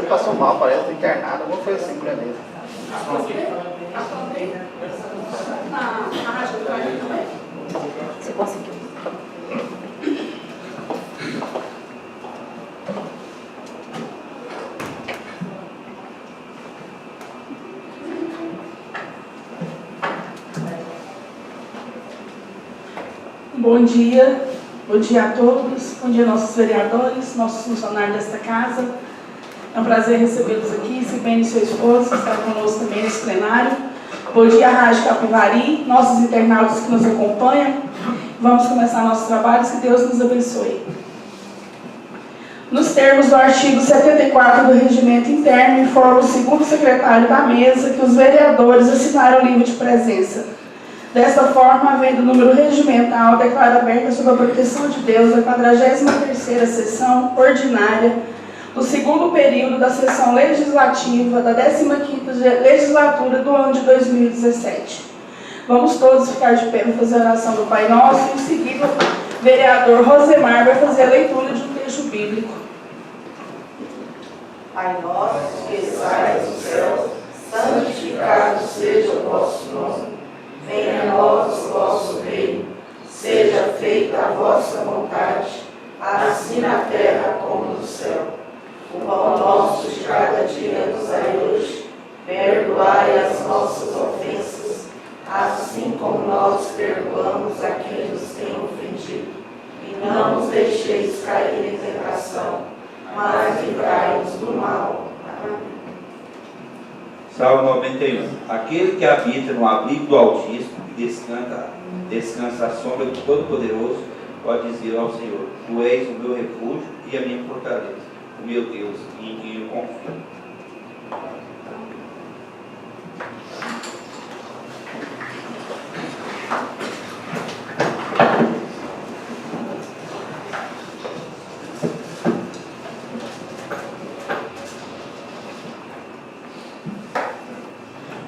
ele passou mal, parece, internado, alguma coisa assim, mulher dele. Você conseguiu. Bom dia a todos, bom dia nossos vereadores, nossos funcionários desta casa. É um prazer recebê-los aqui, se bem e seu esposo, que está conosco também nesse plenário. Bom dia, Rádio Capivari, nossos internautas que nos acompanham. Vamos começar nossos trabalhos, que Deus nos abençoe. Nos termos do artigo 74 do Regimento Interno, informa o segundo secretário da mesa que os vereadores assinaram o livro de presença. Desta forma, havendo número regimental, declaro aberta sob a proteção de Deus a 43ª sessão ordinária do segundo período da sessão legislativa da 15ª legislatura do ano de 2017. Vamos todos ficar de pé para fazer a oração do Pai Nosso e, em seguida, o vereador Rosemar vai fazer a leitura de um texto bíblico. Pai nosso que estais no céu, santificado seja o vosso nome. Venha a nós o vosso reino, seja feita a vossa vontade, assim na terra como no céu. O pão nosso de cada dia nos dai hoje, perdoai as nossas ofensas, assim como nós perdoamos a quem nos tem ofendido. E não nos deixeis cair em tentação, mas livrai-nos do mal. Amém. Salmo 91. Aquele que habita no abrigo do Altíssimo e descansa à sombra do Todo-Poderoso, pode dizer ao Senhor: Tu és o meu refúgio e a minha fortaleza, o meu Deus, em quem eu confio.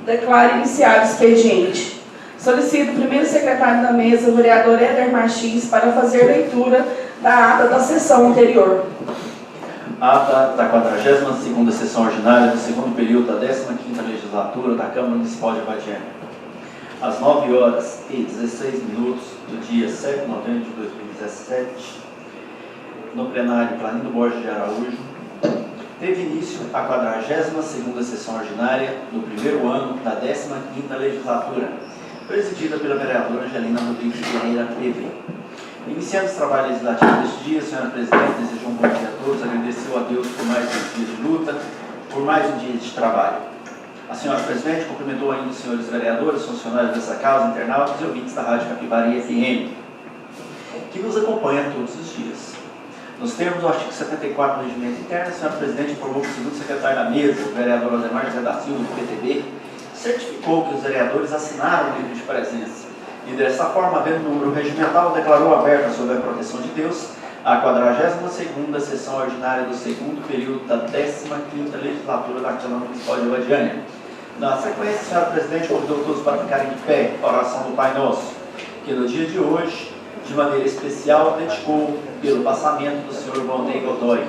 Declaro iniciado o expediente. Solicito o primeiro secretário da mesa, o vereador Éder Martins, para fazer leitura da ata da sessão anterior. Ata da 42ª sessão ordinária do segundo período da 15ª legislatura da Câmara Municipal de Abadiânia. Às 9h16 do dia 7 de novembro de 2017, no plenário Clarindo Borges de Araújo, teve início a 42ª sessão ordinária do primeiro ano da 15ª legislatura, presidida pela vereadora Angelina Rodrigues Ferreira PV. Iniciando os trabalhos legislativos deste dia, a senhora presidente desejou um bom dia a todos, agradeceu a Deus por mais um dia de luta, por mais um dia de trabalho. A senhora presidente cumprimentou ainda os senhores vereadores, funcionários dessa casa, internautas e ouvintes da Rádio Capivari FM, que nos acompanham todos os dias. Nos termos do artigo 74 do Regimento Interno, a senhora presidente informou que o segundo secretário da mesa, o vereador Rosemar José da Silva, do PTB, certificou que os vereadores assinaram o livro de presença e, dessa forma, havendo número regimental, declarou aberta, sob a proteção de Deus, a 42ª sessão ordinária do segundo período da 15ª legislatura da Câmara Municipal de Abadiânia. Na sequência, a senhora presidente convidou todos para ficarem de pé para a oração do Pai Nosso, que no dia de hoje, de maneira especial, dedicou pelo passamento do Sr. Valnei Godoy.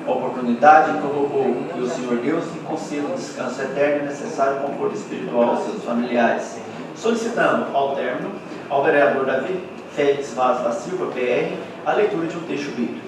Oportunidade em provocou que o Senhor Deus lhe conceda um descanso eterno e necessário conforto espiritual aos seus familiares, solicitando, ao término, ao vereador Davi Félix Vaz da Silva, PR, a leitura de um texto bíblico.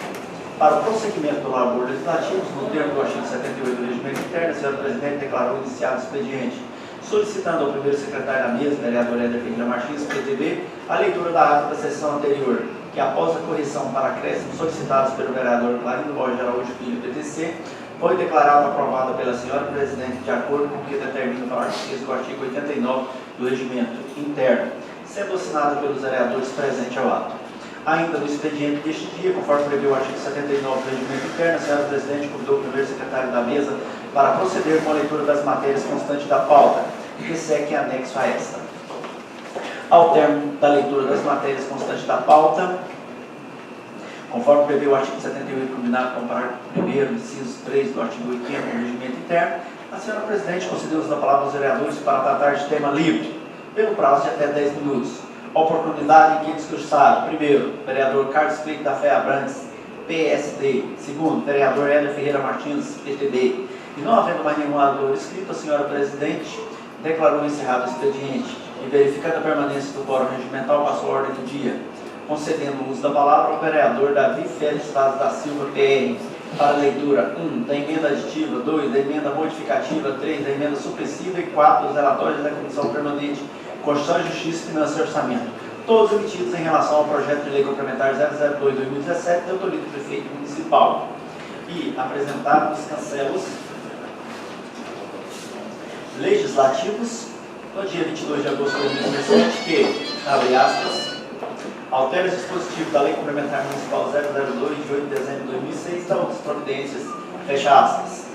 Para o prosseguimento do labor legislativo, no termo do artigo 78 do Regimento Interno, a senhora presidente declarou iniciado o expediente, solicitando ao primeiro secretário da mesa, vereador Éder Ferreira Martins, PTB, a leitura da ata da sessão anterior, que após a correção para acréscimos solicitados pelo vereador Clarindo Borges de Araújo Filho, PTC, foi declarada aprovada pela senhora presidente de acordo com o que determina o parágrafo 6 do artigo 89 do Regimento Interno, sendo assinada pelos vereadores presentes ao ato. Ainda no expediente deste dia, conforme prevê o artigo 79 do Regimento Interno, a senhora presidente convidou o primeiro secretário da mesa para proceder com a leitura das matérias constantes da pauta, que segue em anexo a esta. Ao término da leitura das matérias constantes da pauta, conforme prevê o artigo 78, combinado com o parágrafo 1º, inciso 3 do artigo 80 do Regimento Interno, a senhora presidente concedeu uso da palavra aos vereadores para tratar de tema livre, pelo prazo de até 10 minutos. Oportunidade em que discursaram, primeiro, vereador Carlos Freire da Fé Abrantes, PSD. Segundo, vereador Éder Ferreira Martins, PTB. E não havendo mais nenhum orador inscrito, a senhora presidente declarou encerrado o expediente e, verificada a permanência do quórum regimental, passou a ordem do dia, concedendo o uso da palavra ao vereador Davi Félix Vaz da Silva, PR, para a leitura 1 da emenda aditiva, 2 da emenda modificativa, 3 da emenda supressiva e 4 dos relatórios da Comissão Permanente Constituição e Justiça, Finanças e Orçamento, todos emitidos em relação ao projeto de lei complementar 002/2017, de autoria do prefeito municipal, e apresentado os cancelos legislativos no dia 22 de agosto de 2017, que, abre aspas, altera os dispositivos da Lei Complementar Municipal 002 de 8 de dezembro de 2006, da outras providências, fecha aspas.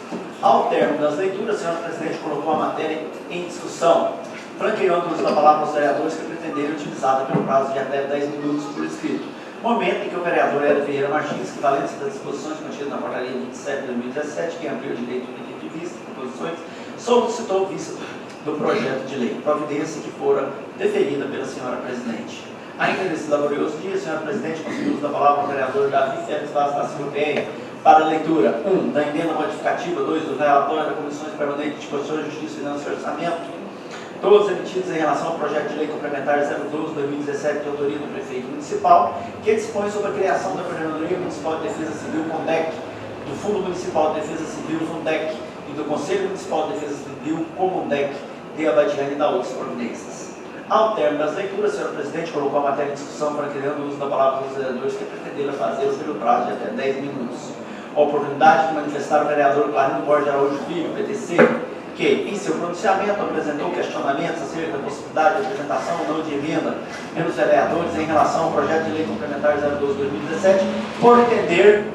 Ao término das leituras, a senhora presidente colocou a matéria em discussão, franqueando o uso da palavra aos vereadores que pretenderem utilizá-la pelo prazo de até 10 minutos por escrito, momento em que o vereador Hélio Ferreira Martins, que valendo-se das disposições contidas na portaria 27 de 2017, que ampliou o direito de vista e proposições, solicitou vista do projeto de lei, providência que fora deferida pela senhora presidente. Ainda nesse laborioso dia, a senhora presidente conseguiu o uso da palavra ao vereador Davi Félix Vaz da Silva, PR, para a leitura 1 da emenda modificativa, 2 do relatório da Comissão Permanente de Constituição, Justiça, Finanças e Orçamento, todos emitidos em relação ao projeto de lei complementar 012/2017, de autoria do prefeito municipal, que dispõe sobre a criação da Coordenadoria Municipal de Defesa Civil, CONDEC, do Fundo Municipal de Defesa Civil, FUNDEC, e do Conselho Municipal de Defesa Civil, COMUNDEC, de Abadiane e da outras providências. Ao término das leituras, a senhora presidente colocou a matéria em discussão para criando o uso da palavra dos vereadores que pretenderam fazê-lo pelo prazo de até 10 minutos. A oportunidade de manifestar o vereador Clarindo Borges Araújo Filho, PTC, que, em seu pronunciamento, apresentou questionamentos acerca da possibilidade de apresentação ou não de emenda pelos vereadores em relação ao projeto de lei complementar 012/2017, por entender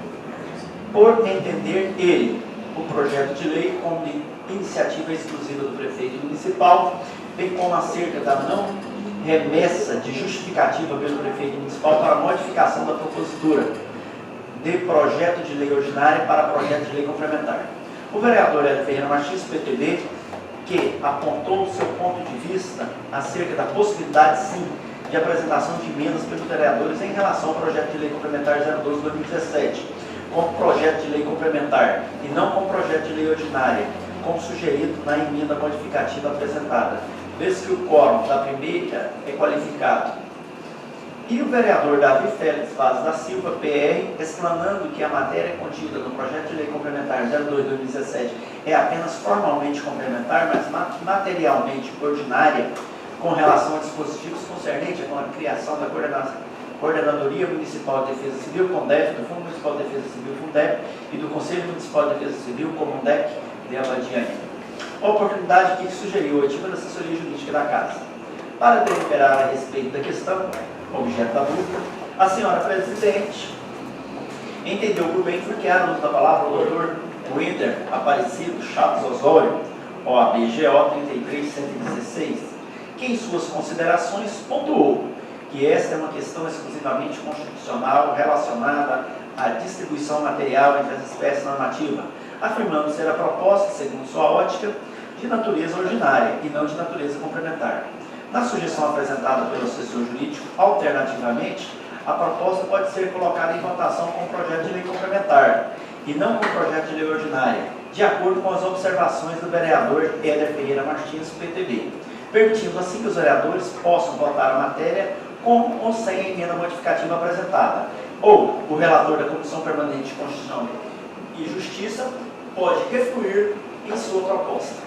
ele o projeto de lei como de iniciativa exclusiva do prefeito municipal, bem como acerca da não remessa de justificativa pelo prefeito municipal para a modificação da propositura de projeto de lei ordinária para projeto de lei complementar. O vereador Hélio Ferreira Martins, PTB, que apontou o seu ponto de vista acerca da possibilidade, sim, de apresentação de emendas pelos vereadores em relação ao projeto de lei complementar 012/2017, como projeto de lei complementar e não como projeto de lei ordinária, como sugerido na emenda modificativa apresentada, vez que o quórum da primeira é qualificado. E o vereador Davi Félix Vaz da Silva, PR, explanando que a matéria contida no projeto de lei complementar 02/2017 é apenas formalmente complementar, mas materialmente ordinária, com relação a dispositivos concernentes com a criação da Coordenadoria Municipal de Defesa Civil, CONDEF, do Fundo Municipal de Defesa Civil, FUNDEP, e do Conselho Municipal de Defesa Civil, COMUNDEC, de Abadiane. A oportunidade que sugeriu a oitiva da assessoria jurídica da Casa. Para deliberar a respeito da questão, objeto da dúvida, a senhora presidente entendeu por bem franquear o uso da palavra ao doutor Winder Aparecido Chaves Osório, OAB-GO 33116, que em suas considerações pontuou que esta é uma questão exclusivamente constitucional relacionada à distribuição material entre as espécies normativas, afirmando ser a proposta, segundo sua ótica, de natureza ordinária e não de natureza complementar. Na sugestão apresentada pelo assessor jurídico, alternativamente, a proposta pode ser colocada em votação com o projeto de lei complementar e não com o projeto de lei ordinária, de acordo com as observações do vereador Hélio Ferreira Martins, PTB, permitindo assim que os vereadores possam votar a matéria com ou sem a emenda modificativa apresentada. Ou o relator da Comissão Permanente de Constituição e Justiça pode refluir em sua proposta.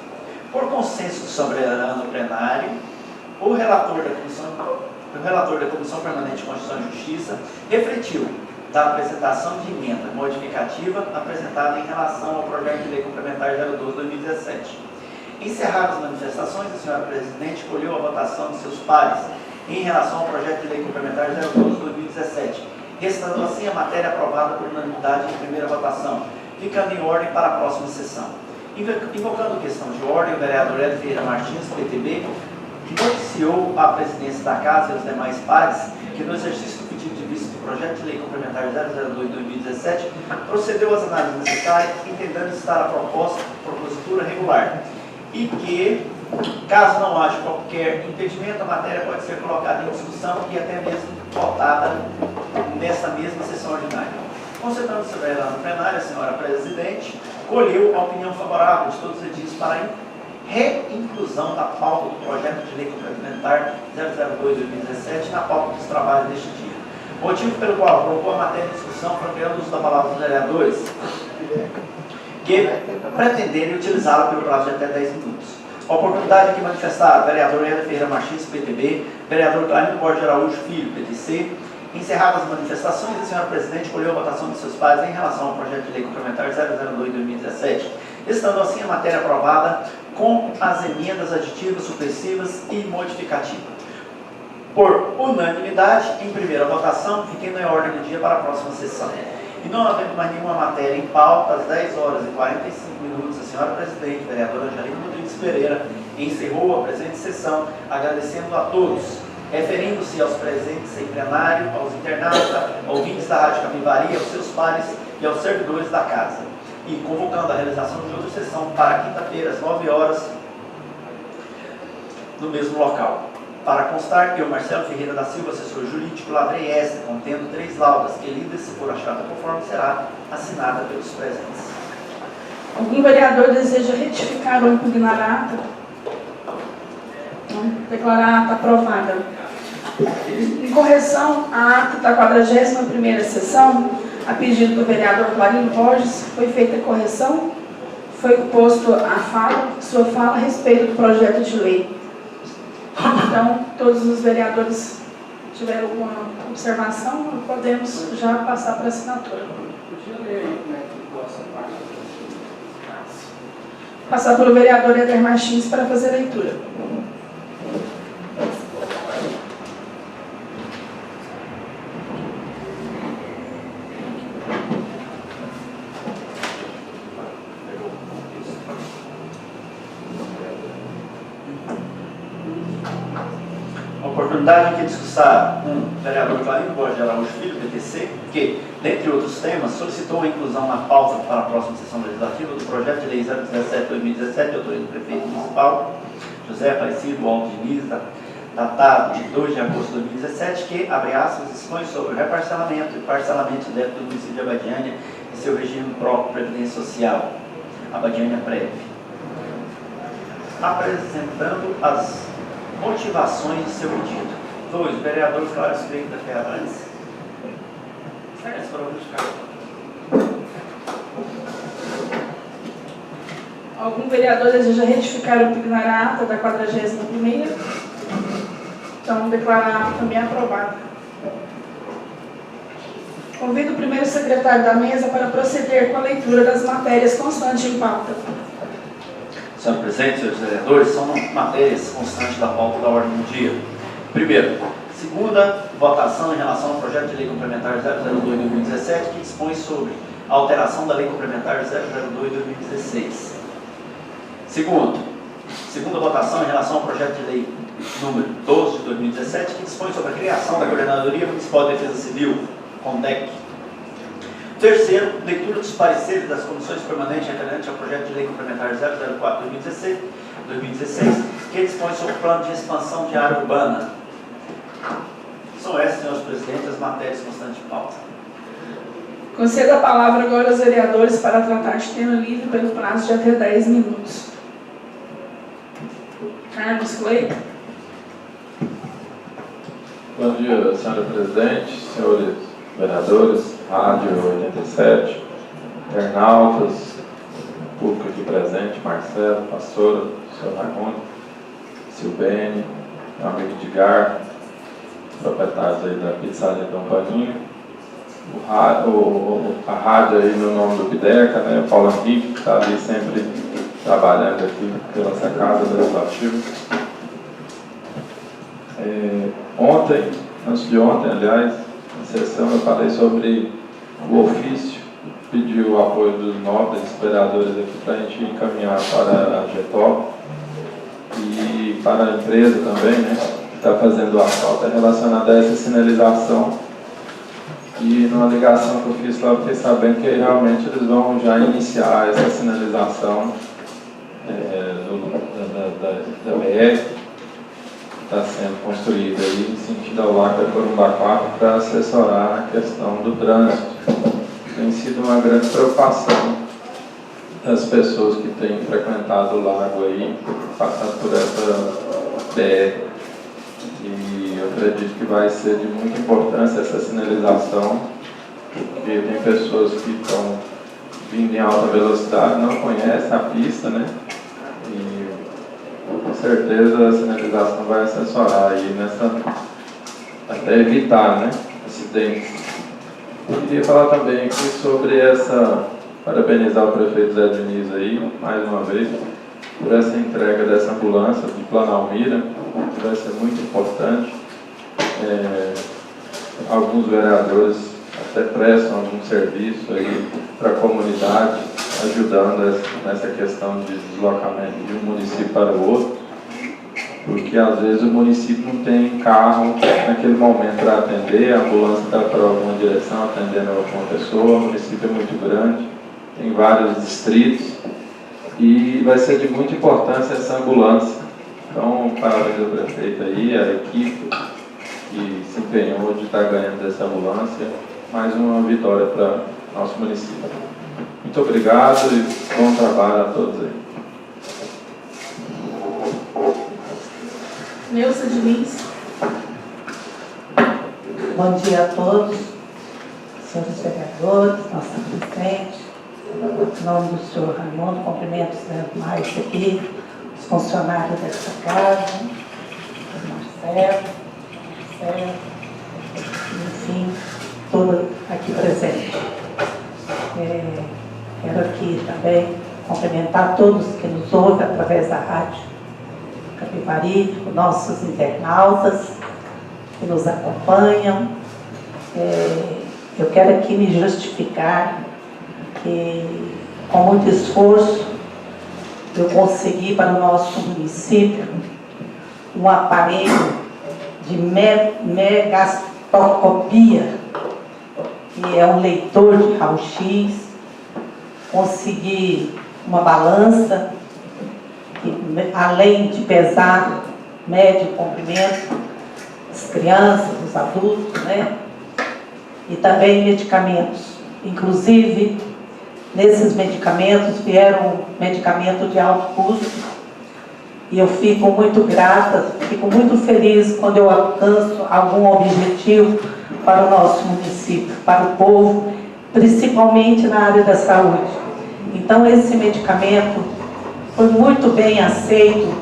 Por consenso soberano plenário, o relator da Comissão Permanente de Constituição e Justiça refletiu da apresentação de emenda modificativa apresentada em relação ao projeto de lei complementar 012/2017. Encerradas as manifestações, a senhora presidente colheu a votação de seus pares em relação ao projeto de lei complementar 012/2017, restando assim a matéria aprovada por unanimidade em primeira votação, ficando em ordem para a próxima sessão. Invocando questão de ordem, o vereador Hélio Ferreira Martins, PTB, noticiou à presidência da Casa e aos demais pares que, no exercício do pedido de vista do projeto de lei complementar 002/2017, procedeu às análises necessárias, entendendo estar a propositura regular, e que, caso não haja qualquer impedimento, a matéria pode ser colocada em discussão e até mesmo votada nesta mesma sessão ordinária. Concentrando-se no plenário, a senhora presidente colheu a opinião favorável de todos os edis para a reinclusão da pauta do projeto de lei complementar 002/2017 na pauta dos trabalhos deste dia. Motivo pelo qual propôs a matéria em discussão para o uso da palavra dos vereadores que pretenderem utilizá-la pelo prazo de até 10 minutos. A oportunidade que manifestaram vereador Hélia Ferreira Martins, PTB, vereador Clarinho Borges Araújo Filho, PTC. Encerradas as manifestações, a senhora presidente colheu a votação de seus pares em relação ao projeto de lei complementar 002/2017, estando assim a matéria aprovada com as emendas aditivas, supressivas e modificativas. Por unanimidade, em primeira votação, fiquando em ordem do dia para a próxima sessão. E não havendo mais nenhuma matéria em pauta, às 10 horas e 45 minutos, a senhora presidente, vereadora Angelina Rodrigues Pereira, encerrou a presente sessão, agradecendo a todos, referindo-se aos presentes em plenário, aos internautas, ouvintes da Rádio Capivari, aos seus pares e aos servidores da casa, e convocando a realização de outra sessão para quinta-feira, às 9 horas, no mesmo local. Para constar, eu, Marcelo Ferreira da Silva, assessor jurídico, lavrei esta, contendo 3 laudas, que, lidas se for achada conforme, será assinada pelos presentes. Algum vereador deseja retificar ou impugnar a ata? Não. Declarar a ata aprovada. Em correção à ata da 41ª sessão, a pedido do vereador Clarinho Borges, foi feita a correção, foi posto sua fala a respeito do projeto de lei. Então, todos os vereadores tiveram alguma observação, podemos já passar para a assinatura. Podia ler aí como é que ficou essa parte. Passar pelo vereador Éder Martins para fazer a leitura. Oportunidade que discussar o vereador Clarinho Borges Araújo Filho, PTC, que, dentre outros temas, solicitou a inclusão na pauta para a próxima sessão legislativa do projeto de lei 017/2017, de autoria do prefeito municipal, José Aparecido Alves Diniz, datado de 2 de agosto de 2017, que, abre aspas, expõe sobre o reparcelamento e parcelamento dentro do município de Abadiânia e seu regime próprio de previdência social, Abadiânia Prévia, apresentando as motivações de seu pedido. 2. Vereador Flávio Freire da Ferrarantes. Algum vereador deseja retificar ou impugnar a ata da 41ª? Então, declarar a ata também aprovada. Convido o primeiro secretário da mesa para proceder com a leitura das matérias constantes em pauta. Senhor presidente, senhores vereadores, são matérias constantes da pauta da ordem do dia. Primeiro, segunda votação em relação ao projeto de lei complementar 002/2017, que dispõe sobre a alteração da lei complementar 002/2016. Segundo, segunda votação em relação ao projeto de lei número 12 de 2017, que dispõe sobre a criação da Coordenadoria Municipal de Defesa Civil, CONDEC. Terceiro, leitura dos pareceres das comissões permanentes referentes ao projeto de lei complementar 004/2016, que dispõe sobre o plano de expansão de área urbana. São essas, senhores presidentes, as matérias constantes de pauta. Conceda a palavra agora aos vereadores para tratar de tema livre pelo prazo de até 10 minutos. Carlos Cleiton. Bom dia, senhora presidente, senhores vereadores, Rádio 87, internautas, público aqui presente, Marcelo, pastora, senhor Raimundo, Silbene, meu amigo Edgar, proprietários aí da pizzaria Dom Paninho, a rádio aí no nome do Bideca, né, o Paulo Henrique, que está ali sempre trabalhando aqui pela nossa casa legislativa. Ontem, antes de ontem, aliás, na sessão eu falei sobre o ofício, pedi o apoio dos nobres vereadores aqui para a gente encaminhar para a GETOP e para a empresa também, né, que está fazendo a falta relacionada a essa sinalização. E numa ligação que eu fiz lá, eu fiquei sabendo que realmente eles vão já iniciar essa sinalização da BR, que está sendo construída aí em sentido ao Largo da Corumbá 4 para assessorar a questão do trânsito. Tem sido uma grande preocupação das pessoas que têm frequentado o lago aí, passando por essa BR. E eu acredito que vai ser de muita importância essa sinalização, porque tem pessoas que estão vindo em alta velocidade, não conhecem a pista, né? E com certeza a sinalização vai assessorar aí até evitar, né, acidentes. Eu queria falar também aqui sobre parabenizar o prefeito Zé Diniz aí, mais uma vez, por essa entrega dessa ambulância de Planalmira, que vai ser muito importante. Alguns vereadores até prestam algum serviço aí para a comunidade, ajudando nessa questão de deslocamento de um município para o outro, porque às vezes o município não tem carro naquele momento para atender, a ambulância está para alguma direção atendendo alguma pessoa, o município é muito grande, tem vários distritos e vai ser de muita importância essa ambulância. Então, parabéns ao prefeito aí, a equipe que se empenhou de estar ganhando dessa ambulância, mais uma vitória para nosso município. Muito obrigado e bom trabalho a todos aí. Neuza Diniz. Bom dia a todos, senhores vereadores, nossa presidente, em nome do senhor Raimundo, cumprimento os demais aqui, os funcionários dessa casa, o Marcelo, enfim, todos aqui presentes. Quero aqui também cumprimentar todos que nos ouvem através da rádio Capivari, os nossos internautas que nos acompanham. Eu quero aqui me justificar que, com muito esforço, eu consegui para o nosso município um aparelho de megastoscopia, que é um leitor de raio-x, consegui uma balança, que, além de pesar, mede o comprimento das crianças, dos adultos, né? E também medicamentos. Inclusive, nesses medicamentos vieram medicamentos de alto custo, e eu fico muito grata, fico muito feliz quando eu alcanço algum objetivo para o nosso município, para o povo, principalmente na área da saúde. Então, esse medicamento foi muito bem aceito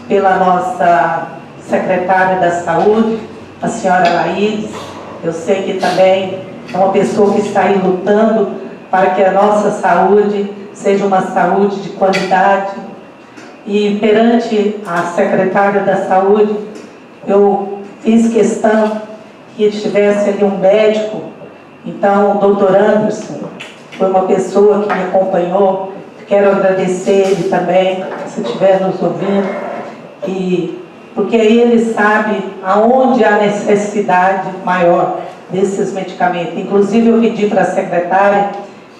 pela nossa secretária da Saúde, a senhora Laís. Eu sei que também é uma pessoa que está aí lutando para que a nossa saúde seja uma saúde de qualidade. E perante a secretária da Saúde, eu fiz questão que estivesse ali um médico. Então, o doutor Anderson foi uma pessoa que me acompanhou. Quero agradecer ele também, se estiver nos ouvindo, porque ele sabe aonde há necessidade maior desses medicamentos. Inclusive, eu pedi para a secretária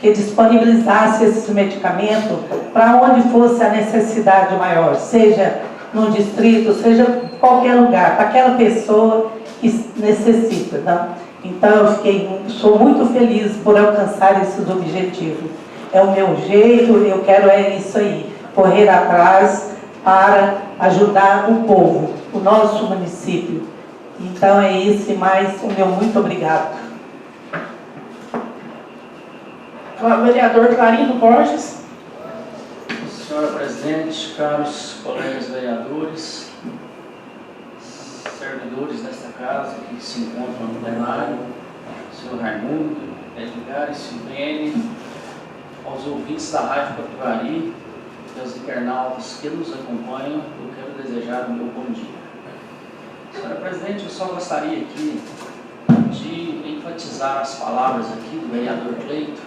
que disponibilizasse esse medicamento para onde fosse a necessidade maior, seja no distrito, seja em qualquer lugar, para aquela pessoa que necessita. Tá? Então, eu sou muito feliz por alcançar esses objetivos. É o meu jeito, eu quero isso aí, correr atrás para ajudar o povo, o nosso município. Então é isso e mais o meu muito obrigado. Vereador Clarindo Borges. Senhora presidente, caros colegas vereadores, servidores desta casa que se encontram no plenário, senhor Raimundo, Edgar e Silvene, aos ouvintes da Rádio Capivari e aos internautas que nos acompanham, eu quero desejar o meu bom dia. Senhora presidente, eu só gostaria aqui de enfatizar as palavras aqui do vereador Cleito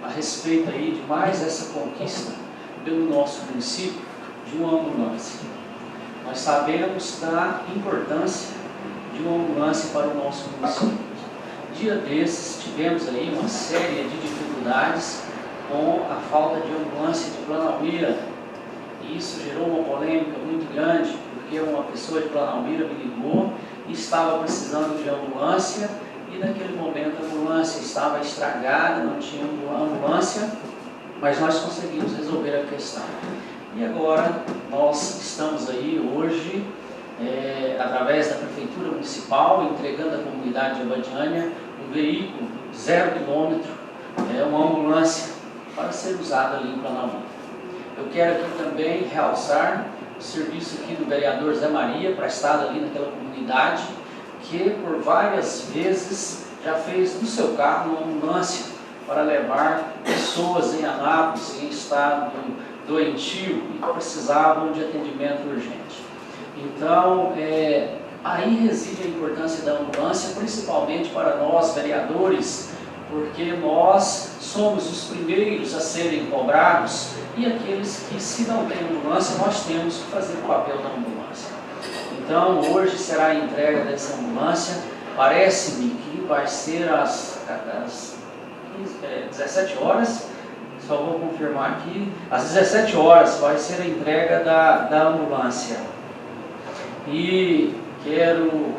a respeito aí de mais essa conquista pelo nosso município de uma ambulância. Nós sabemos da importância de uma ambulância para o nosso município. Dia desses tivemos aí uma série de dificuldades com a falta de ambulância de Planalmira, e isso gerou uma polêmica muito grande, porque uma pessoa de Planalmira me ligou e estava precisando de ambulância, e naquele momento a ambulância estava estragada, não tinha ambulância, mas nós conseguimos resolver a questão. E agora nós estamos aí hoje, através da Prefeitura Municipal, entregando à comunidade de Abadiânia um veículo 0 quilômetro, uma ambulância, para ser usada ali em Planalto. Eu quero aqui também realçar o serviço aqui do vereador Zé Maria, prestado ali naquela comunidade, que por várias vezes já fez do seu carro uma ambulância para levar pessoas em Anápolis em estado doentio e precisavam de atendimento urgente. Então, aí reside a importância da ambulância, principalmente para nós vereadores, porque nós somos os primeiros a serem cobrados e aqueles que, se não têm ambulância, nós temos que fazer o papel da ambulância. Então, hoje será a entrega dessa ambulância. Parece-me que vai ser às 17 horas, só vou confirmar aqui, às 17 horas vai ser a entrega da ambulância. E quero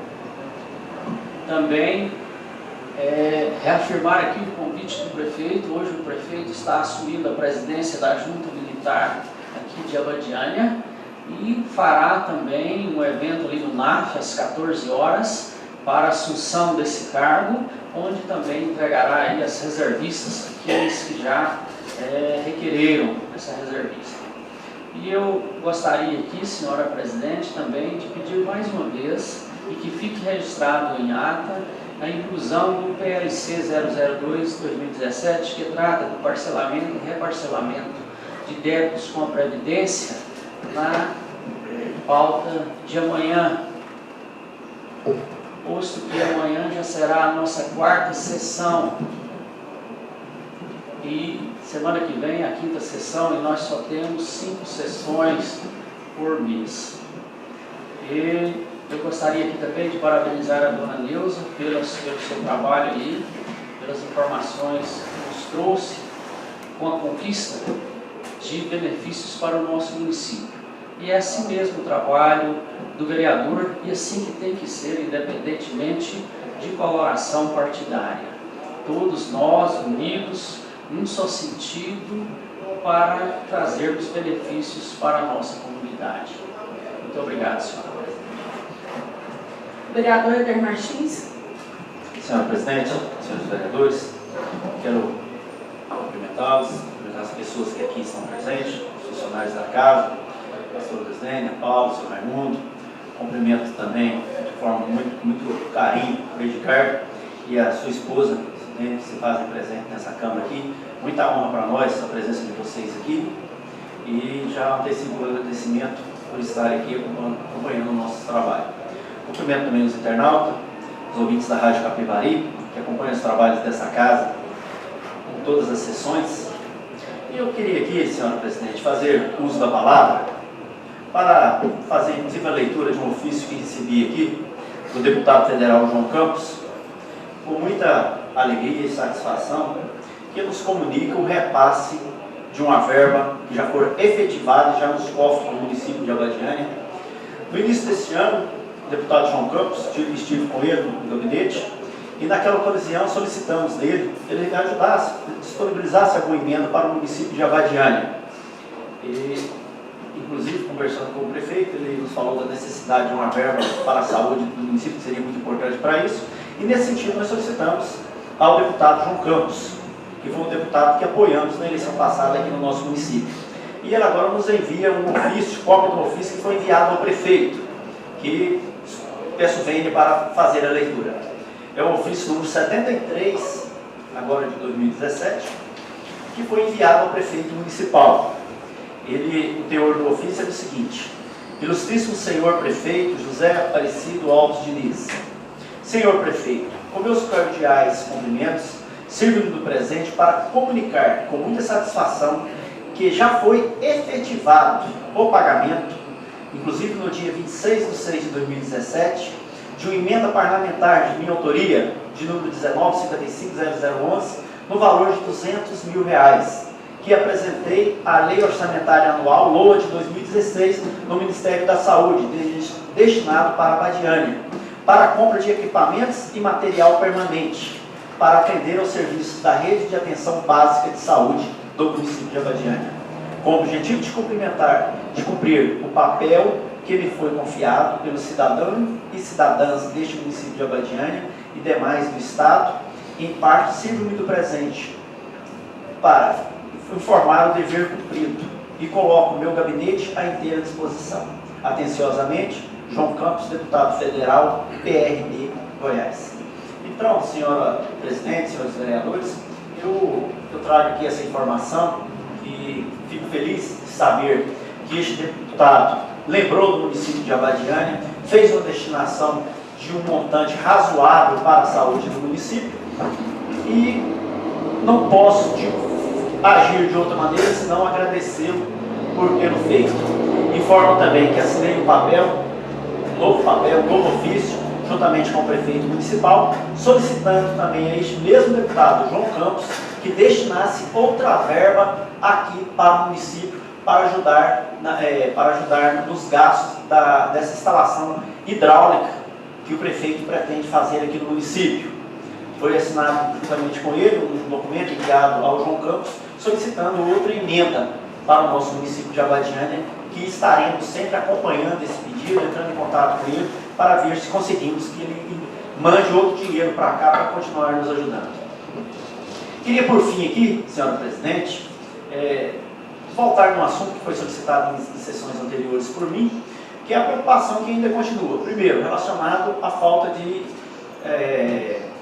também reafirmar aqui o convite do prefeito. Hoje o prefeito está assumindo a presidência da Junta Militar aqui de Abadiânia e fará também um evento ali no NAF às 14 horas para a assunção desse cargo, onde também entregará aí as reservistas, aqueles que já requereram essa reservista. E eu gostaria aqui, senhora presidente, também de pedir mais uma vez e que fique registrado em ata a inclusão do PLC 002/2017, que trata do parcelamento e reparcelamento de débitos com a Previdência, na pauta de amanhã, posto que amanhã já será a nossa 4ª sessão e semana que vem a 5ª sessão, e nós só temos 5 sessões por mês. E eu gostaria aqui também de parabenizar a dona Neuza pelo seu trabalho aí, pelas informações que nos trouxe com a conquista de benefícios para o nosso município. E é assim mesmo o trabalho do vereador, e assim que tem que ser, independentemente de coloração partidária. Todos nós unidos, num só sentido, para trazermos benefícios para a nossa comunidade. Muito obrigado, senhora. Vereador Eder Martins. Senhora presidente, senhores vereadores, quero cumprimentá-los, cumprimentar as pessoas que aqui estão presentes, os funcionários da casa, a pastora Deslênia, Paulo, o senhor Raimundo. Cumprimento também de forma muito carinho o Ricardo e a sua esposa, que se fazem presente nessa Câmara aqui. Muita honra para nós a presença de vocês aqui, e já antecipo o agradecimento por estarem aqui acompanhando o nosso trabalho. Cumprimento também os internautas, os ouvintes da Rádio Capivari, que acompanham os trabalhos dessa casa em todas as sessões. E eu queria aqui, senhora presidente, fazer uso da palavra para fazer, inclusive, a leitura de um ofício que recebi aqui do deputado federal João Campos, com muita alegria e satisfação, que nos comunica o repasse de uma verba que já foi efetivada já nos cofres do município de Abadiânia. No início deste ano, o deputado João Campos, estive com ele no gabinete, e naquela ocasião solicitamos dele que ele ajudasse, disponibilizasse alguma emenda para o município de Abadiânia. E, inclusive, conversando com o prefeito, ele nos falou da necessidade de uma verba para a saúde do município, que seria muito importante para isso, e nesse sentido nós solicitamos ao deputado João Campos, que foi um deputado que apoiamos na eleição passada aqui no nosso município. E ele agora nos envia um ofício, cópia do ofício que foi enviado ao prefeito, que peço venha para fazer a leitura. É o ofício número 73, agora de 2017, que foi enviado ao prefeito municipal. O teor do ofício é o seguinte: Ilustríssimo senhor prefeito José Aparecido Alves Diniz. Senhor prefeito, com meus cordiais cumprimentos, sirvo-me do presente para comunicar com muita satisfação que já foi efetivado o pagamento, inclusive no dia 26/6/2017, de uma emenda parlamentar de minha autoria, de número 19550011, no valor de R$200 mil, que apresentei à Lei Orçamentária Anual, LOA de 2016, no Ministério da Saúde, destinado para a Abadiânia, para a compra de equipamentos e material permanente, para atender aos serviços da Rede de Atenção Básica de Saúde do município de Abadiânia, com o objetivo de cumprir o papel que me foi confiado pelos cidadãos e cidadãs deste município de Abadiânia e demais do Estado. Em parte, sirvo-me do presente para informar o dever cumprido e coloco o meu gabinete à inteira disposição. Atenciosamente, João Campos, deputado federal, PRB, Goiás. Então, senhora presidente, senhores vereadores, eu trago aqui essa informação e fico feliz de saber que este deputado lembrou do município de Abadiânia, fez uma destinação de um montante razoável para a saúde do município e não posso agir de outra maneira senão agradecê-lo por tê-lo feito. Informo também que assinei um novo ofício, juntamente com o prefeito municipal, solicitando também a este mesmo deputado, João Campos, que destinasse outra verba aqui para o município para ajudar nos gastos dessa instalação hidráulica que o prefeito pretende fazer aqui no município. Foi assinado juntamente com ele um documento enviado ao João Campos solicitando outra emenda para o nosso município de Abadiânia, que estaremos sempre acompanhando esse pedido, entrando em contato com ele para ver se conseguimos que ele mande outro dinheiro para cá para continuar nos ajudando. Queria por fim aqui, senhora presidente, voltar num assunto que foi solicitado em sessões anteriores por mim, que é a preocupação que ainda continua. Primeiro, relacionado à falta de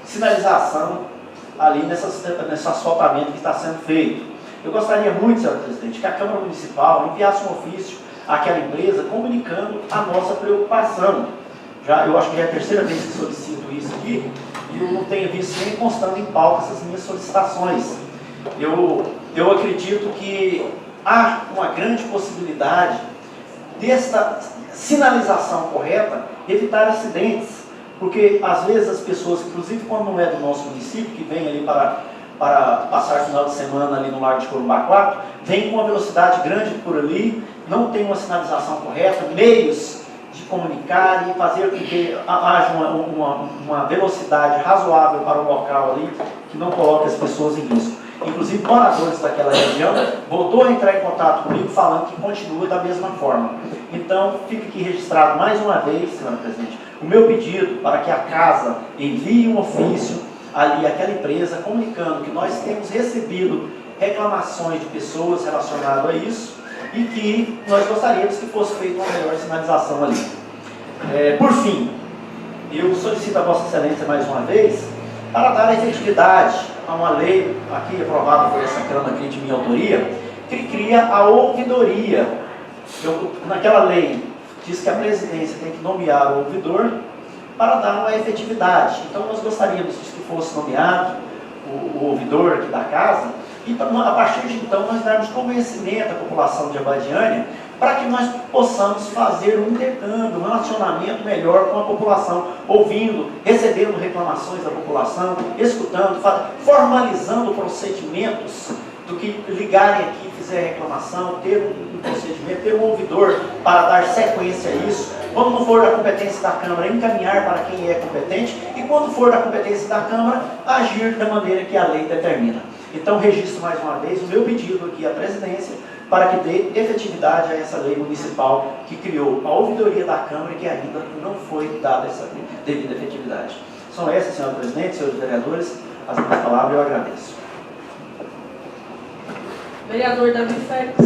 sinalização ali nesse asfaltamento que está sendo feito. Eu gostaria muito, senhora presidente, que a Câmara Municipal enviasse um ofício àquela empresa comunicando a nossa preocupação. Eu acho que já é a terceira vez que solicito isso aqui e eu não tenho visto nem constando em pauta essas minhas solicitações. Eu acredito que há uma grande possibilidade desta sinalização correta evitar acidentes, porque às vezes as pessoas, inclusive quando não é do nosso município, que vem ali para passar final de semana ali no Largo de Corumbá 4, vem com uma velocidade grande por ali, não tem uma sinalização correta, meios de comunicar e fazer com que haja uma velocidade razoável para o local ali, que não coloque as pessoas em risco. Inclusive, moradores daquela região voltou a entrar em contato comigo falando que continua da mesma forma. Então, fica aqui registrado mais uma vez, senhora presidente, o meu pedido para que a casa envie um ofício ali àquela empresa, comunicando que nós temos recebido reclamações de pessoas relacionadas a isso e que nós gostaríamos que fosse feita uma melhor sinalização ali. Por fim, eu solicito a Vossa Excelência mais uma vez para dar efetividade a uma lei aqui aprovada por essa Câmara aqui de minha autoria, que cria a ouvidoria. Naquela lei diz que a presidência tem que nomear o ouvidor para dar uma efetividade. Então nós gostaríamos que fosse nomeado o ouvidor aqui da casa e a partir de então nós darmos conhecimento à população de Abadiânia para que nós possamos fazer um intercâmbio, um relacionamento melhor com a população, ouvindo, recebendo reclamações da população, escutando, formalizando procedimentos do que ligarem aqui, fizer reclamação, ter um procedimento, ter um ouvidor para dar sequência a isso. Quando não for da competência da Câmara, encaminhar para quem é competente e quando for da competência da Câmara, agir da maneira que a lei determina. Então, registro mais uma vez o meu pedido aqui à presidência para que dê efetividade a essa lei municipal que criou a ouvidoria da Câmara e que ainda não foi dada essa devida efetividade. São essas, senhora presidente, senhores vereadores, as minhas palavras, eu agradeço. Vereador Davi Félix.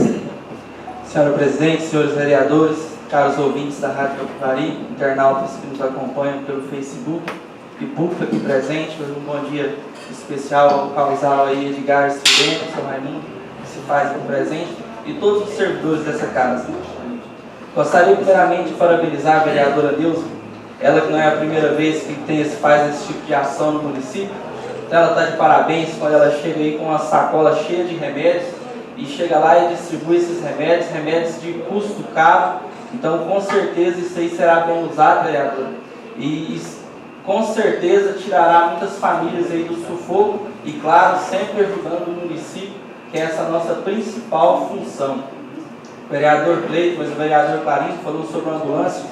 Senhora presidente, senhores vereadores, caros ouvintes da Rádio Capivari, internautas que nos acompanham pelo Facebook e público aqui presente, um bom dia especial ao casal aí, Edgar Studente, seu Raimundo, que se faz aqui presente, e todos os servidores dessa casa. Gostaria primeiramente de parabenizar a vereadora Neuza, ela que não é a primeira vez que faz esse tipo de ação no município, então ela está de parabéns quando ela chega aí com uma sacola cheia de remédios, e chega lá e distribui esses remédios de custo caro. Então com certeza isso aí será bem usado, vereador, e com certeza tirará muitas famílias aí do sufoco e, claro, sempre ajudando o município, que é essa nossa principal função. O vereador Cleito, mas o vereador Clarindo falou sobre uma ambulância,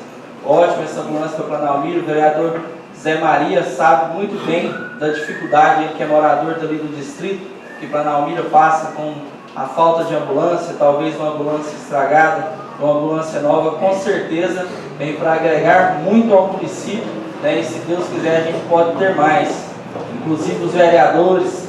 ótima essa ambulância para o Planalmiro. O vereador Zé Maria sabe muito bem da dificuldade, ele que é morador dali do distrito, que Planalmiro passa com a falta de ambulância, talvez uma ambulância estragada, uma ambulância nova, com certeza vem para agregar muito ao município, né? E se Deus quiser a gente pode ter mais. Inclusive os vereadores,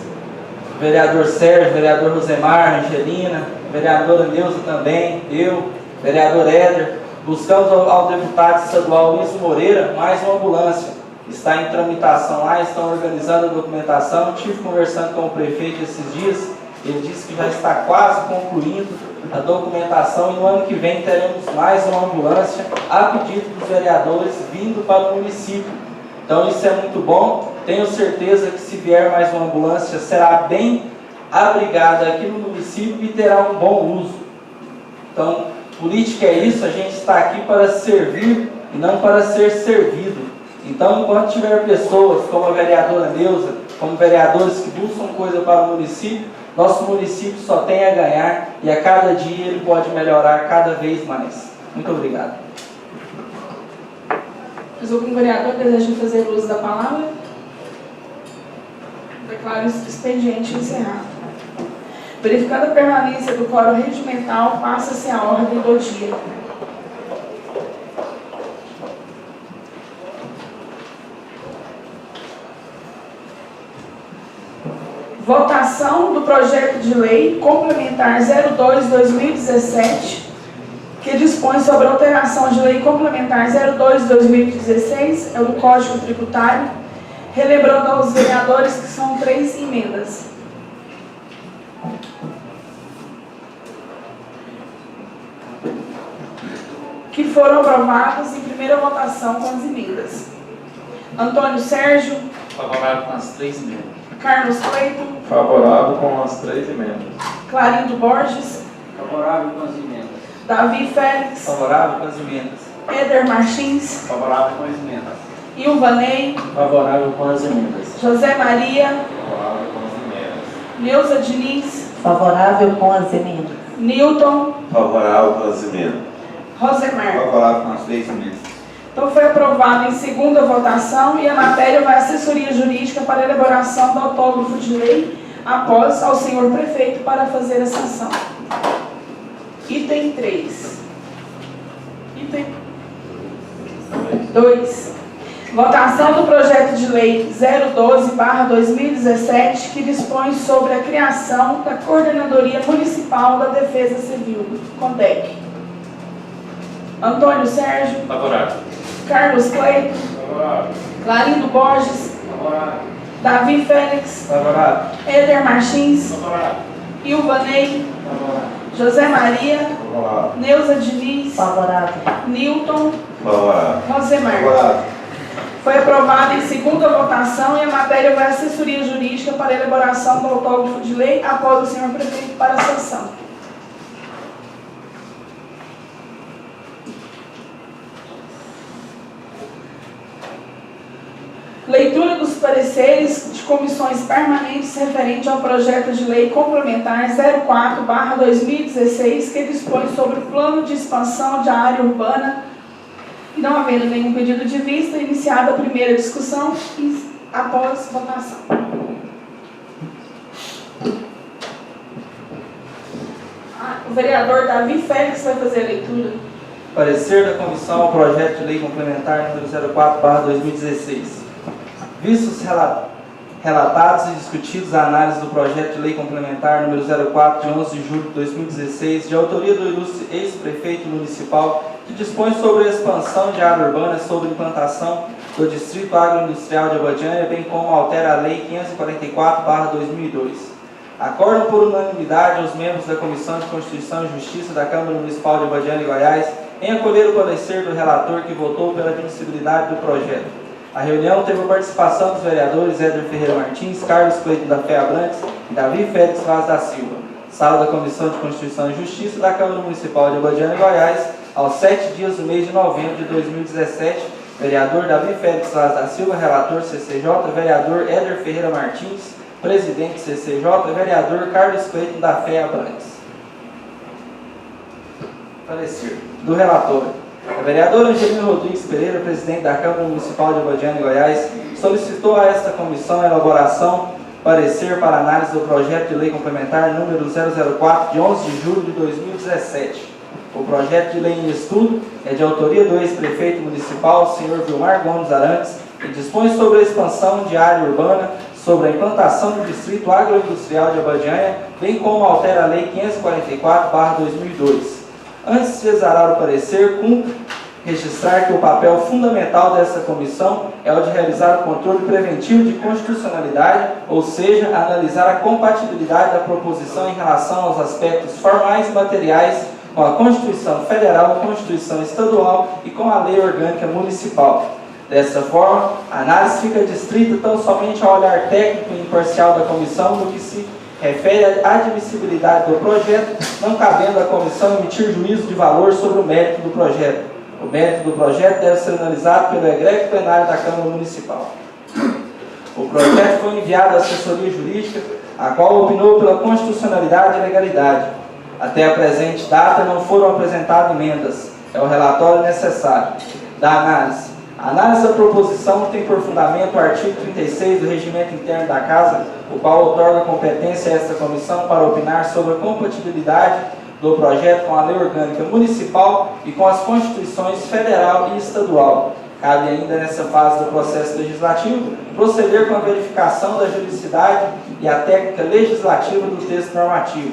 o vereador Sérgio, o vereador Rosemar, Angelina, a vereadora Neuza também, eu, vereador Éder, buscamos ao deputado estadual Luiz Moreira mais uma ambulância. Está em tramitação lá, estão organizando a documentação. Estive conversando com o prefeito esses dias, ele disse que já está quase concluindo a documentação e no ano que vem teremos mais uma ambulância a pedido dos vereadores vindo para o município. Então isso é muito bom, tenho certeza que se vier mais uma ambulância será bem abrigada aqui no município e terá um bom uso. Então, política é isso, a gente está aqui para servir e não para ser servido. Então, enquanto tiver pessoas como a vereadora Neuza, como vereadores que buscam coisa para o município, nosso município só tem a ganhar e a cada dia ele pode melhorar cada vez mais. Muito obrigado. Mas algum vereador deseja fazer uso da palavra? Declaro esse expediente encerrado. Verificada a permanência do quórum regimental, passa-se a ordem do dia. Votação do projeto de lei complementar 02/2017, que dispõe sobre a alteração de lei complementar 02/2016, é o do Código Tributário, relembrando aos vereadores que são 3 emendas. Que foram aprovadas em primeira votação com as emendas. Antônio Sérgio. Favorável com as 3 emendas. Carlos Cleiton. Favorável com as 3 emendas. Clarindo Borges. Favorável com as emendas. Davi Félix. Favorável com as emendas. Éder Martins. Favorável com as emendas. Ilvanei. Favorável com as emendas. José Maria. Favorável com as emendas. Neuza Diniz. Favorável com as emendas. Newton. Favorável com as emendas. Rosemar. Favorável com as 3 emendas. Então foi aprovado em segunda votação e a matéria vai à assessoria jurídica para elaboração do autógrafo de lei após ao senhor prefeito para fazer a sanção. Item 3. Item 2. Votação do projeto de lei 012/2017, que dispõe sobre a criação da Coordenadoria Municipal da Defesa Civil, CONDEC. Antônio Sérgio. Favorável. Carlos Cleiton. Favorável. Clarindo Borges. Favorável. Davi Félix. Favorável. Éder Martins. Favorável. Ilvanei. Favorável. José Maria. Favorável. Neuza Diniz. Favorável. Newton. Favorável. Rosemar. Favorável. Foi aprovado em segunda votação e a matéria vai à assessoria jurídica para elaboração do autógrafo de lei após o senhor prefeito para a sanção. Leitura dos pareceres de comissões permanentes referente ao projeto de lei complementar 04/2016, que dispõe sobre o plano de expansão de área urbana. E não havendo nenhum pedido de vista, iniciada a primeira discussão e após votação. O vereador Davi Félix vai fazer a leitura. Parecer da comissão ao projeto de lei complementar número 04/2016. Vistos relatados e discutidos a análise do projeto de lei complementar número 04 de 11 de julho de 2016, de autoria do ilustre ex-prefeito municipal, que dispõe sobre a expansão de área urbana e sobre a implantação do Distrito Agroindustrial de Abadiânia, bem como altera a Lei 544/2002. Acordam por unanimidade os membros da Comissão de Constituição e Justiça da Câmara Municipal de Abadiânia e Goiás em acolher o parecer do relator que votou pela admissibilidade do projeto. A reunião teve a participação dos vereadores Éder Ferreira Martins, Carlos Cleiton da Fé Abrantes e Davi Félix Vaz da Silva. Sala da Comissão de Constituição e Justiça da Câmara Municipal de Abadiânia e Goiás, aos 7 dias do mês de novembro de 2017, vereador Davi Félix Vaz da Silva, relator CCJ, vereador Éder Ferreira Martins, presidente CCJ, vereador Carlos Cleiton da Fé Abrantes. Parecer do relator. A vereadora Angelina Rodrigues Pereira, presidente da Câmara Municipal de Abadiânia e Goiás, solicitou a esta comissão a elaboração parecer para análise do projeto de lei complementar número 004, de 11 de julho de 2017. O projeto de lei em estudo é de autoria do ex-prefeito municipal, senhor Vilmar Gomes Arantes, e dispõe sobre a expansão de área urbana, sobre a implantação do Distrito Agroindustrial de Abadiânia, bem como altera a Lei 544/2002. Antes de exarar o parecer, cumpre registrar que o papel fundamental dessa comissão é o de realizar o controle preventivo de constitucionalidade, ou seja, analisar a compatibilidade da proposição em relação aos aspectos formais e materiais com a Constituição Federal, a Constituição Estadual e com a Lei Orgânica Municipal. Dessa forma, a análise fica distrita tão somente ao olhar técnico e imparcial da comissão no que se refere à admissibilidade do projeto, não cabendo à comissão emitir juízo de valor sobre o mérito do projeto. O mérito do projeto deve ser analisado pelo egrégio plenário da Câmara Municipal. O projeto foi enviado à assessoria jurídica, a qual opinou pela constitucionalidade e legalidade. Até a presente data não foram apresentadas emendas. É o relatório necessário. Da análise. A análise da proposição tem por fundamento o artigo 36 do Regimento Interno da Casa, o qual outorga competência a esta comissão para opinar sobre a compatibilidade do projeto com a Lei Orgânica Municipal e com as Constituições Federal e Estadual. Cabe ainda nessa fase do processo legislativo proceder com a verificação da juridicidade e a técnica legislativa do texto normativo.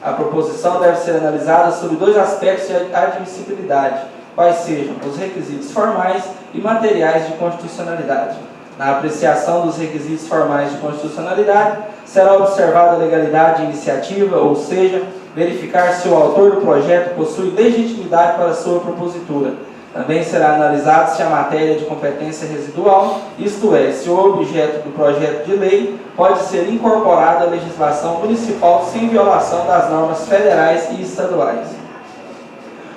A proposição deve ser analisada sobre dois aspectos de admissibilidade, quais sejam os requisitos formais e materiais de constitucionalidade. Na apreciação dos requisitos formais de constitucionalidade, será observada a legalidade de iniciativa, ou seja, verificar se o autor do projeto possui legitimidade para sua propositura. Também será analisado se a matéria de competência residual, isto é, se o objeto do projeto de lei pode ser incorporado à legislação municipal sem violação das normas federais e estaduais.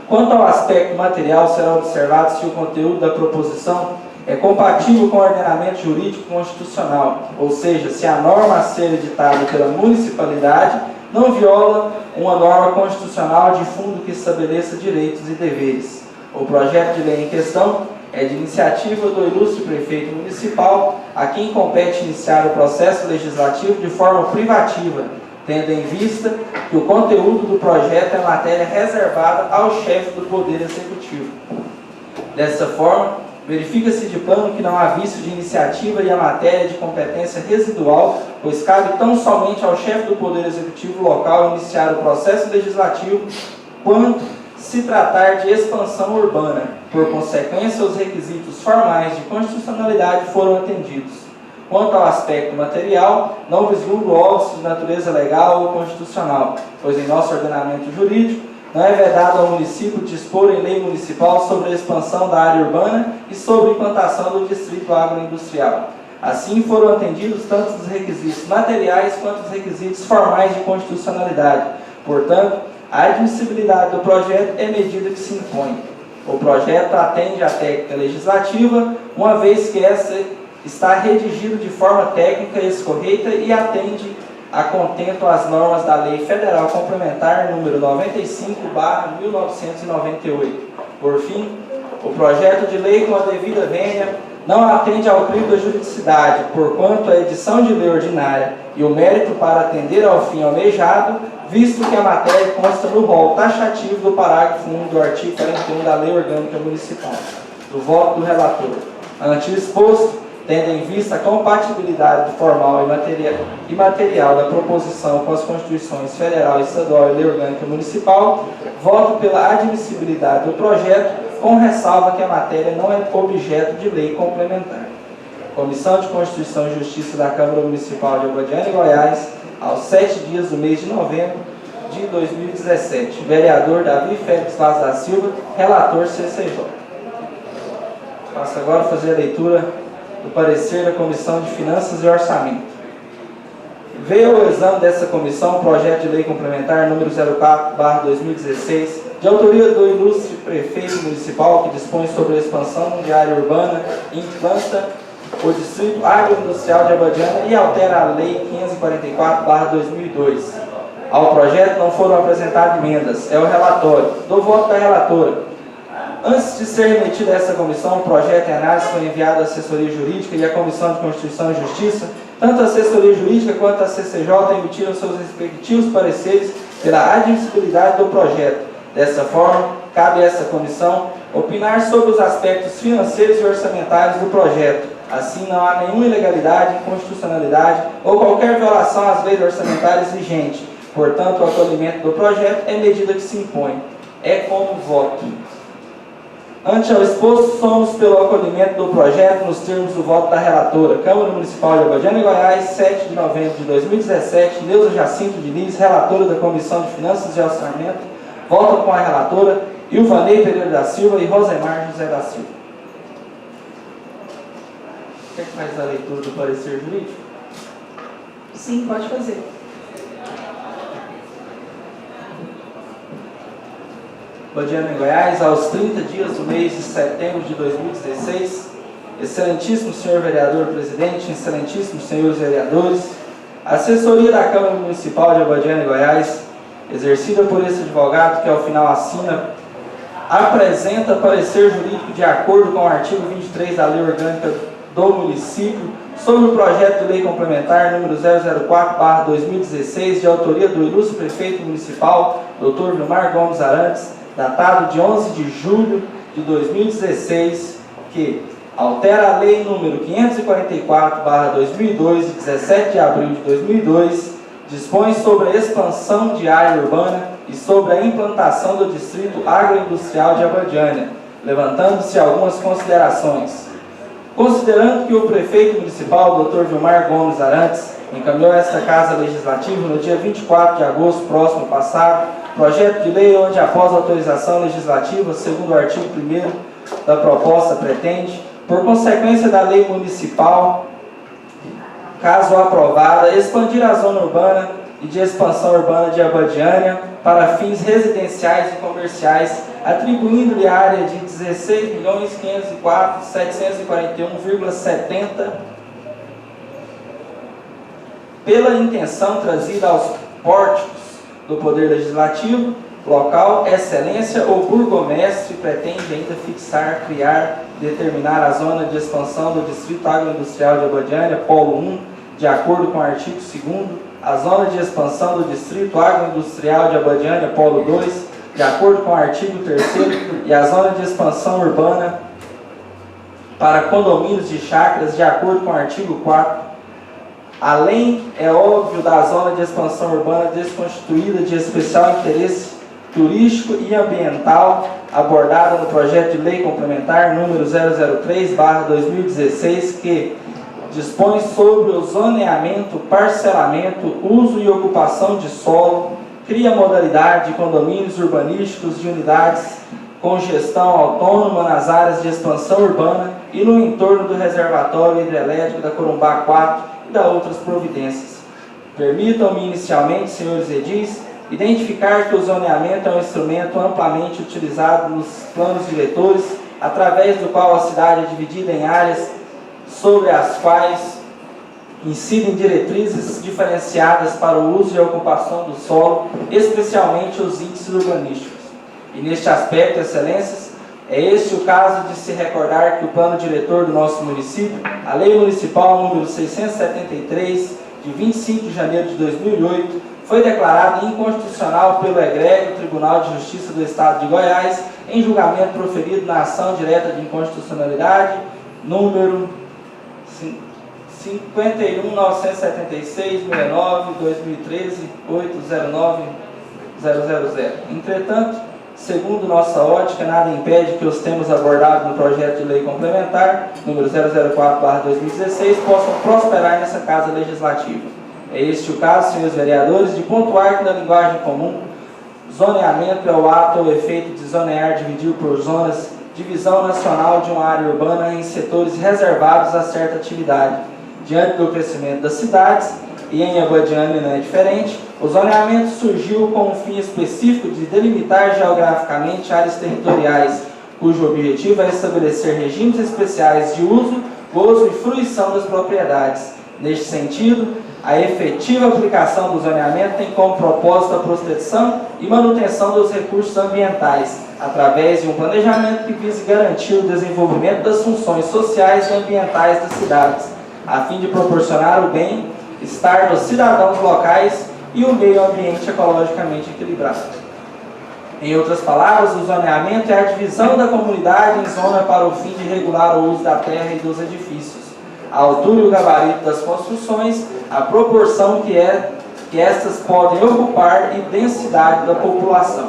Quanto ao aspecto material, será observado se o conteúdo da proposição é compatível com o ordenamento jurídico constitucional, ou seja, se a norma a ser editada pela municipalidade não viola uma norma constitucional de fundo que estabeleça direitos e deveres. O projeto de lei em questão é de iniciativa do ilustre prefeito municipal, a quem compete iniciar o processo legislativo de forma privativa, tendo em vista que o conteúdo do projeto é matéria reservada ao chefe do Poder Executivo. Dessa forma, verifica-se de plano que não há vício de iniciativa e a matéria de competência residual, pois cabe tão somente ao chefe do Poder Executivo local iniciar o processo legislativo quanto se tratar de expansão urbana. Por consequência, os requisitos formais de constitucionalidade foram atendidos. Quanto ao aspecto material, não vislumbro óbice de natureza legal ou constitucional, pois em nosso ordenamento jurídico não é vedado ao município dispor em lei municipal sobre a expansão da área urbana e sobre a implantação do distrito agroindustrial. Assim, foram atendidos tanto os requisitos materiais quanto os requisitos formais de constitucionalidade. Portanto, a admissibilidade do projeto é medida que se impõe. O projeto atende à técnica legislativa, uma vez que essa está redigido de forma técnica e escorreita e atende a contento as normas da Lei Federal Complementar número 95/1998. Por fim, o projeto de lei com a devida vênia não atende ao crivo da juridicidade, porquanto a edição de lei ordinária e o mérito para atender ao fim almejado, visto que a matéria consta no rol taxativo do parágrafo 1 do artigo 41 da Lei Orgânica Municipal. Do voto do relator. Ante o exposto, tendo em vista a compatibilidade formal e material da proposição com as Constituições Federal, Estadual e Lei Orgânica Municipal, voto pela admissibilidade do projeto, com ressalva que a matéria não é objeto de lei complementar. Comissão de Constituição e Justiça da Câmara Municipal de Abadiânia, Goiás, aos 7 dias do mês de novembro de 2017. Vereador Davi Félix Vaz da Silva, relator CCJ. Passo agora a fazer a leitura do parecer da Comissão de Finanças e Orçamento. Veio ao exame dessa comissão o projeto de lei complementar número 04/2016, de autoria do ilustre prefeito municipal, que dispõe sobre a expansão de área urbana e implanta o Distrito Agroindustrial de Abadiânia e altera a Lei 544/2002. Ao projeto não foram apresentadas emendas. É o relatório. Do voto da relatora. Antes de ser remetido a essa comissão, o projeto em análise foi enviado à assessoria jurídica e à Comissão de Constituição e Justiça, Tanto a assessoria jurídica quanto a CCJ emitiram seus respectivos pareceres pela admissibilidade do projeto. Dessa forma, cabe a essa comissão opinar sobre os aspectos financeiros e orçamentários do projeto. Assim, não há nenhuma ilegalidade, inconstitucionalidade ou qualquer violação às leis orçamentárias vigentes. Portanto, o acolhimento do projeto é medida que se impõe. É como voto. Ante ao exposto, somos pelo acolhimento do projeto nos termos do voto da relatora. Câmara Municipal de Abadiânia, Goiás, 7 de novembro de 2017. Neuza Jacinto Diniz, relatora da Comissão de Finanças e Orçamento. Votam com a relatora Ilvanei Pereira da Silva e Rosemar José da Silva. Quer que faz a leitura do parecer jurídico? Sim, pode fazer. Abadiânia, Goiás, aos 30 dias do mês de setembro de 2016. Excelentíssimo senhor vereador presidente, excelentíssimos senhores vereadores, a assessoria da Câmara Municipal de Abadiânia, Goiás, exercida por esse advogado que ao final assina, apresenta parecer jurídico de acordo com o artigo 23 da Lei Orgânica do Município sobre o projeto de lei complementar número 004/2016, de autoria do ilustre prefeito municipal, Dr. Vilmar Gomes Arantes, datado de 11 de julho de 2016, que altera a lei número 544/2002, de 17 de abril de 2002, dispõe sobre a expansão de área urbana e sobre a implantação do distrito agroindustrial de Abadiânia, levantando-se algumas considerações. Considerando que o prefeito municipal, Dr. Vilmar Gomes Arantes, encaminhou a esta Casa Legislativa no dia 24 de agosto próximo passado, projeto de lei onde, após a autorização legislativa, segundo o artigo 1º da proposta, pretende, por consequência da lei municipal, caso aprovada, expandir a zona urbana e de expansão urbana de Abadiânia para fins residenciais e comerciais, atribuindo-lhe a área de 16.504.741,70 pela intenção trazida aos pórticos do Poder Legislativo, local, excelência ou burgomestre pretende ainda fixar, criar, determinar a zona de expansão do Distrito Agroindustrial de Abadiânia, Polo 1, de acordo com o artigo 2º, a zona de expansão do Distrito Agroindustrial de Abadiânia, Polo 2, de acordo com o artigo 3º, e a zona de expansão urbana para condomínios de chácaras, de acordo com o artigo 4º, além, é óbvio, da zona de expansão urbana desconstituída de especial interesse turístico e ambiental, abordada no projeto de lei complementar número 003/2016, que dispõe sobre o zoneamento, parcelamento, uso e ocupação de solo, cria modalidade de condomínios urbanísticos de unidades com gestão autônoma nas áreas de expansão urbana e no entorno do reservatório hidrelétrico da Corumbá 4 e da outras providências. Permitam-me inicialmente, senhores edis, identificar que o zoneamento é um instrumento amplamente utilizado nos planos diretores, através do qual a cidade é dividida em áreas sobre as quais incidem diretrizes diferenciadas para o uso e a ocupação do solo, especialmente os índices urbanísticos. E neste aspecto, excelências, é este o caso de se recordar que o plano diretor do nosso município, a Lei Municipal número 673, de 25 de janeiro de 2008, foi declarada inconstitucional pelo egrégio Tribunal de Justiça do Estado de Goiás, em julgamento proferido na ação direta de inconstitucionalidade, número 51.976.69.2013.809.000. Entretanto, segundo nossa ótica, nada impede que os temas abordados no projeto de lei complementar, número 004/2016, possam prosperar nessa Casa Legislativa. É este o caso, senhores vereadores, de pontuar que na linguagem comum, zoneamento é o ato ou efeito de zonear, dividir por zonas, divisão nacional de uma área urbana em setores reservados a certa atividade. Diante do crescimento das cidades, e em Abadiânia não é diferente, o zoneamento surgiu com um fim específico de delimitar geograficamente áreas territoriais, cujo objetivo é estabelecer regimes especiais de uso, gozo e fruição das propriedades. Neste sentido, a efetiva aplicação do zoneamento tem como propósito a proteção e manutenção dos recursos ambientais, através de um planejamento que vise garantir o desenvolvimento das funções sociais e ambientais das cidades, a fim de proporcionar o bem-estar dos cidadãos locais e o meio ambiente ecologicamente equilibrado. Em outras palavras, o zoneamento é a divisão da comunidade em zona para o fim de regular o uso da terra e dos edifícios, a altura e o gabarito das construções, a proporção que estas podem ocupar e densidade da população.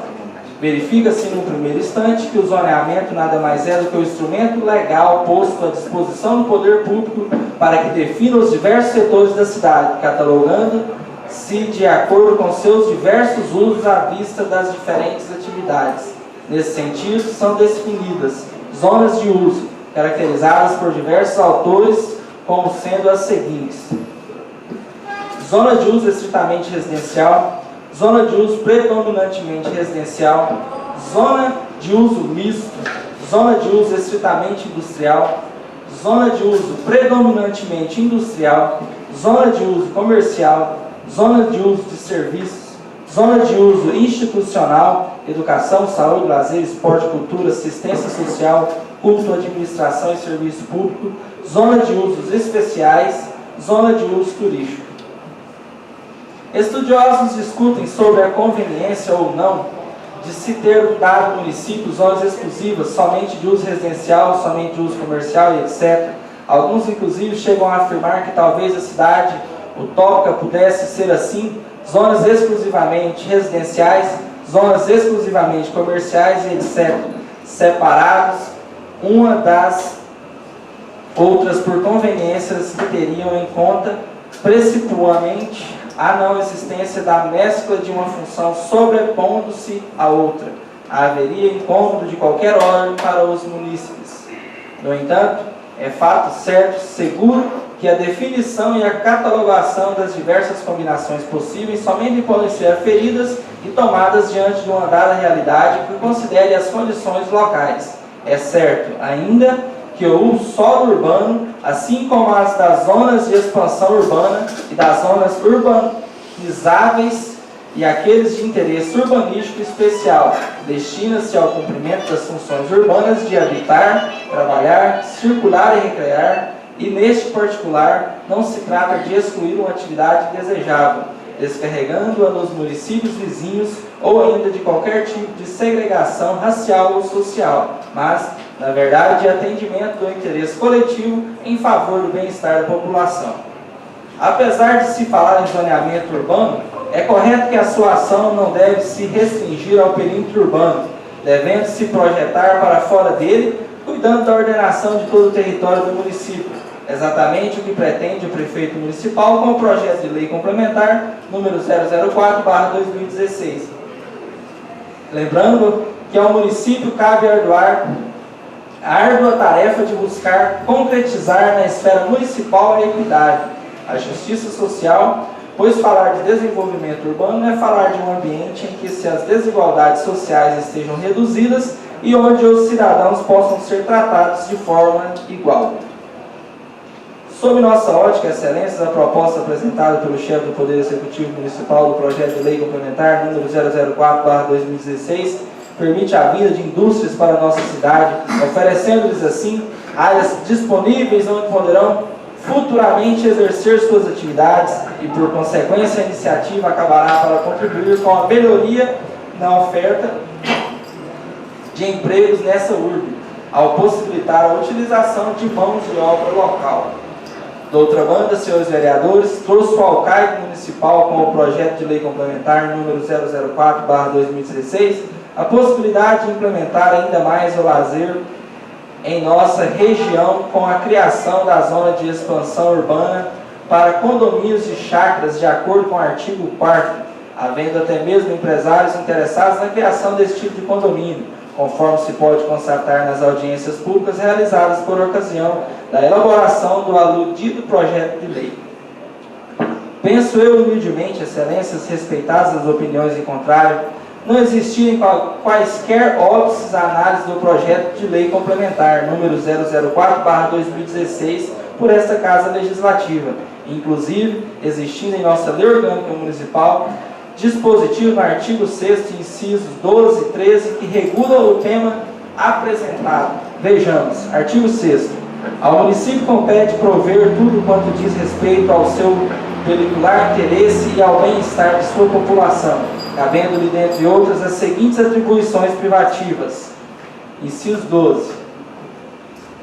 Verifica-se no primeiro instante que o zoneamento nada mais é do que o instrumento legal posto à disposição do poder público para que defina os diversos setores da cidade, catalogando-se de acordo com seus diversos usos à vista das diferentes atividades. Nesse sentido, são definidas zonas de uso, caracterizadas por diversos autores como sendo as seguintes: zona de uso estritamente residencial, zona de uso predominantemente residencial, zona de uso misto, zona de uso estritamente industrial, zona de uso predominantemente industrial, zona de uso comercial, zona de uso de serviços, zona de uso institucional, educação, saúde, lazer, esporte, cultura, assistência social, culto, administração e serviço público, zona de usos especiais, zona de uso turístico. Estudiosos discutem sobre a conveniência ou não de se ter um dado município zonas exclusivas, somente de uso residencial, somente de uso comercial e etc. Alguns, inclusive, chegam a afirmar que talvez a cidade utópica pudesse ser assim: zonas exclusivamente residenciais, zonas exclusivamente comerciais e etc., separados uma das outras por conveniências que teriam em conta precipuamente a não existência da mescla de uma função sobrepondo-se à outra. Haveria incômodo de qualquer ordem para os munícipes. No entanto, é fato certo, seguro, que a definição e a catalogação das diversas combinações possíveis somente podem ser aferidas e tomadas diante de uma dada realidade que considere as condições locais. É certo, ainda, que o uso solo urbano, assim como as das zonas de expansão urbana e das zonas urbanizáveis e aqueles de interesse urbanístico especial, destina-se ao cumprimento das funções urbanas de habitar, trabalhar, circular e recrear, e neste particular não se trata de excluir uma atividade desejável, descarregando-a nos municípios vizinhos ou ainda de qualquer tipo de segregação racial ou social, mas, na verdade, de atendimento do interesse coletivo em favor do bem-estar da população. Apesar de se falar em zoneamento urbano, é correto que a sua ação não deve se restringir ao perímetro urbano, devendo-se projetar para fora dele, cuidando da ordenação de todo o território do município. Exatamente o que pretende o prefeito municipal com o projeto de lei complementar número 004/2016. Lembrando que ao município cabe arduar a árdua tarefa de buscar concretizar na esfera municipal a equidade, a justiça social, pois falar de desenvolvimento urbano é falar de um ambiente em que as desigualdades sociais estejam reduzidas e onde os cidadãos possam ser tratados de forma igual. Sob nossa ótica, excelências, a proposta apresentada pelo chefe do Poder Executivo Municipal do projeto de lei complementar número 004/2016 permite a vinda de indústrias para a nossa cidade, oferecendo-lhes assim áreas disponíveis onde poderão futuramente exercer suas atividades e, por consequência, a iniciativa acabará para contribuir com a melhoria na oferta de empregos nessa urbe, ao possibilitar a utilização de mãos de obra local. De outra banda, senhores vereadores, trouxe o alcaide municipal com o projeto de lei complementar número 004/2016 a possibilidade de implementar ainda mais o lazer em nossa região com a criação da zona de expansão urbana para condomínios e chácaras de acordo com o artigo 4º, havendo até mesmo empresários interessados na criação desse tipo de condomínio, conforme se pode constatar nas audiências públicas realizadas por ocasião da elaboração do aludido projeto de lei. Penso eu humildemente, excelências, respeitadas as opiniões em contrário, não existirem quaisquer óbices à análise do projeto de lei complementar número 004/2016 por esta Casa Legislativa, inclusive existindo em nossa lei orgânica municipal dispositivo no artigo 6º, incisos 12 e 13, que regula o tema apresentado. Vejamos, artigo 6º. Ao município compete prover tudo quanto diz respeito ao seu particular interesse e ao bem-estar de sua população, cabendo-lhe, dentre outras, as seguintes atribuições privativas. Inciso 12.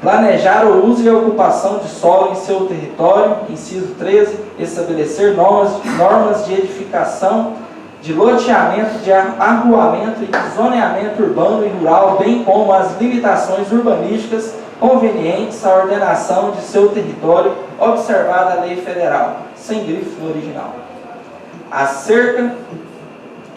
Planejar o uso e a ocupação de solo em seu território. Inciso 13. Estabelecer normas de edificação, de loteamento, de arruamento e de zoneamento urbano e rural, bem como as limitações urbanísticas convenientes à ordenação de seu território, observada a lei federal, sem grifo no original. Acerca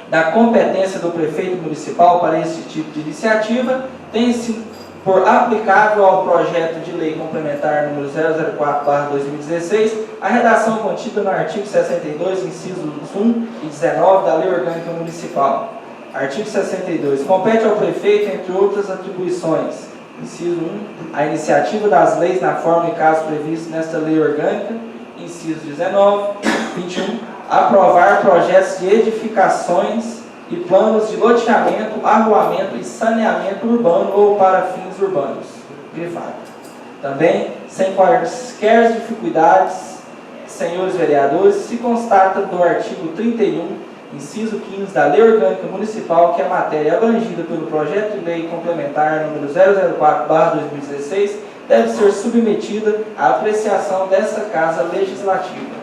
da competência do prefeito municipal para esse tipo de iniciativa, tem-se por aplicável ao projeto de lei complementar número 004/2016, a redação contida no artigo 62, incisos 1 e 19 da Lei Orgânica Municipal. Artigo 62. Compete ao prefeito, entre outras atribuições, inciso 1, a iniciativa das leis na forma e caso previsto nesta Lei Orgânica, inciso 21, aprovar projetos de edificações e planos de loteamento, arruamento e saneamento urbano ou para fins urbanos. Grifado. Também, sem quaisquer dificuldades, senhores vereadores, se constata do artigo 31, inciso 15 da Lei Orgânica Municipal, que a matéria abrangida pelo projeto de lei complementar número 004/2016 deve ser submetida à apreciação desta Casa Legislativa.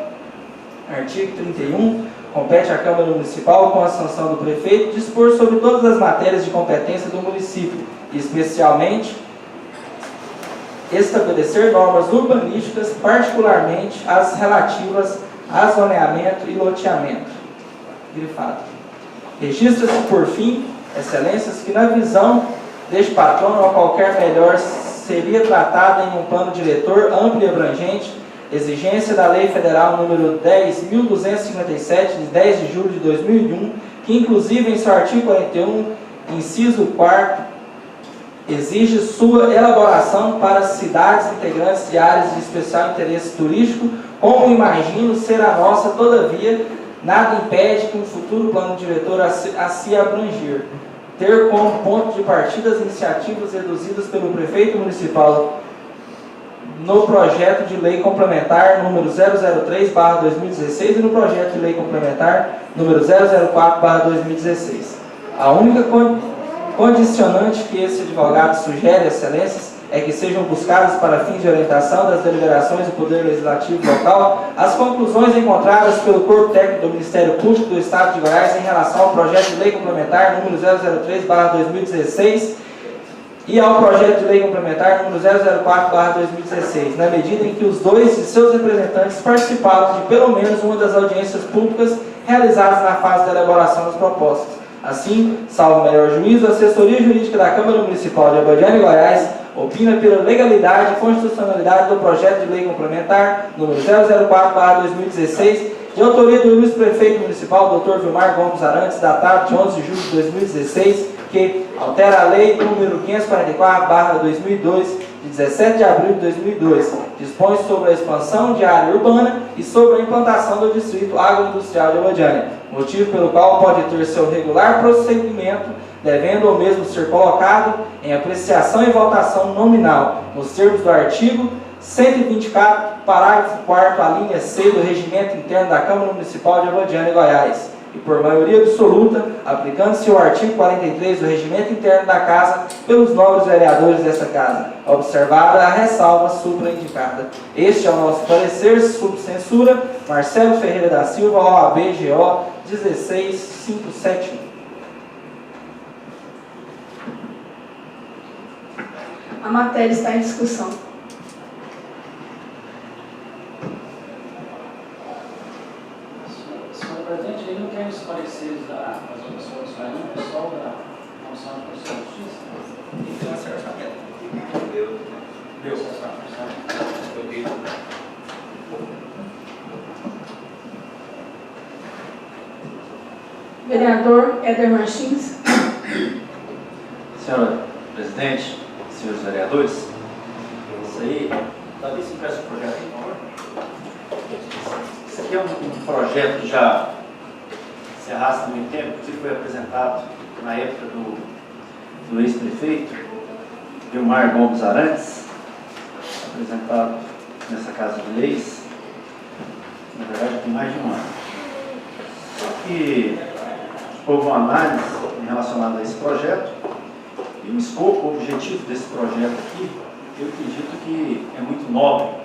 Artigo 31. Compete à Câmara Municipal, com a sanção do prefeito, dispor sobre todas as matérias de competência do município, e especialmente estabelecer normas urbanísticas, particularmente as relativas a zoneamento e loteamento. Grifado. Registra-se, por fim, excelências, que na visão deste patrono, a qualquer melhor seria tratada em um plano diretor amplo e abrangente, exigência da Lei Federal número 10.257, de 10 de julho de 2001, que inclusive em seu artigo 41, inciso 4º, exige sua elaboração para cidades integrantes de áreas de especial interesse turístico, como imagino ser a nossa. Todavia, nada impede que um futuro plano diretor a se abranger ter como ponto de partida as iniciativas reduzidas pelo prefeito municipal no projeto de lei complementar número 003/2016 e no projeto de lei complementar número 004/2016. A única condicionante que esse advogado sugere, excelências, é que sejam buscadas para fins de orientação das deliberações do Poder Legislativo local as conclusões encontradas pelo Corpo Técnico do Ministério Público do Estado de Goiás em relação ao projeto de lei complementar número 003/2016 e ao projeto de lei complementar número 004/2016, na medida em que os dois de seus representantes participaram de pelo menos uma das audiências públicas realizadas na fase da elaboração das propostas. Assim, salvo melhor juízo, a assessoria jurídica da Câmara Municipal de Abadiânia, Goiás, opina pela legalidade e constitucionalidade do projeto de lei complementar número 004/2016, de autoria do ilustre prefeito municipal, Dr. Vilmar Gomes Arantes, datado de 11 de julho de 2016, que altera a lei número 544/2002, de 17 de abril de 2002, dispõe sobre a expansão de área urbana e sobre a implantação do distrito agroindustrial de Abadiânia, motivo pelo qual pode ter seu regular procedimento, devendo o mesmo ser colocado em apreciação e votação nominal, nos termos do artigo 124, parágrafo 4º, a linha C do Regimento Interno da Câmara Municipal de Abadiânia, Goiás, e por maioria absoluta, aplicando-se o artigo 43 do Regimento Interno da Casa pelos nobres vereadores desta Casa, observada a ressalva supraindicada. Este é o nosso parecer, sob censura, Marcelo Ferreira da Silva, OAB-GO 16571. A matéria está em discussão. Senhor presidente, ele não tem os pareceres das pessoas, mas não o pessoal da Comissão de Constituição e Justiça? Tem que ter acesso à meta. Deu acesso à Vereador Éder Martins. Senhora presidente, senhores vereadores, isso aí, Davi, se peça o projeto, por favor. Isso aqui é um projeto que já se arrasta há muito tempo, inclusive foi apresentado na época do ex-prefeito Vilmar Gomes Arantes, apresentado nessa Casa de Leis, na verdade tem mais de um ano. Só que houve uma análise relacionada a esse projeto e o escopo, o objetivo desse projeto aqui, eu acredito que é muito nobre.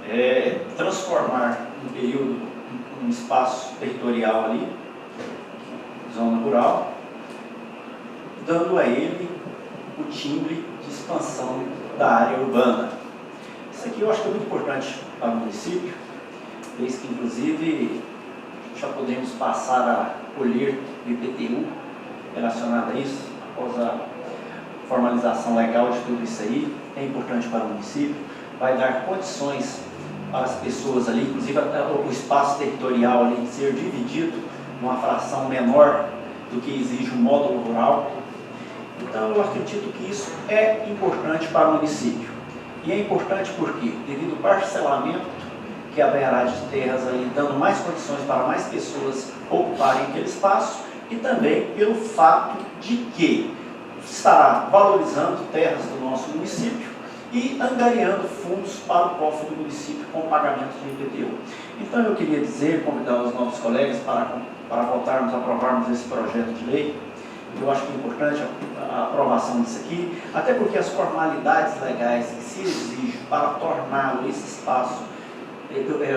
É transformar um período, um espaço territorial ali, zona rural, dando a ele o timbre de expansão da área urbana. Isso aqui eu acho que é muito importante para o município, desde que inclusive já podemos passar a colher o IPTU relacionado a isso, após a formalização legal de tudo isso aí, é importante para o município, vai dar condições para as pessoas ali, inclusive até o espaço territorial ali ser dividido numa fração menor do que exige o módulo rural. Então eu acredito que isso é importante para o município. E é importante porque, devido ao parcelamento que haverá de terras ali, dando mais condições para mais pessoas ocuparem aquele espaço, e também pelo fato de que estará valorizando terras do nosso município e angariando fundos para o cofre do município com pagamento de IPTU. Então eu queria dizer, convidar os nossos colegas para votarmos, aprovarmos esse projeto de lei. Eu acho que é importante a aprovação disso aqui, até porque as formalidades legais que se exigem para torná-lo esse espaço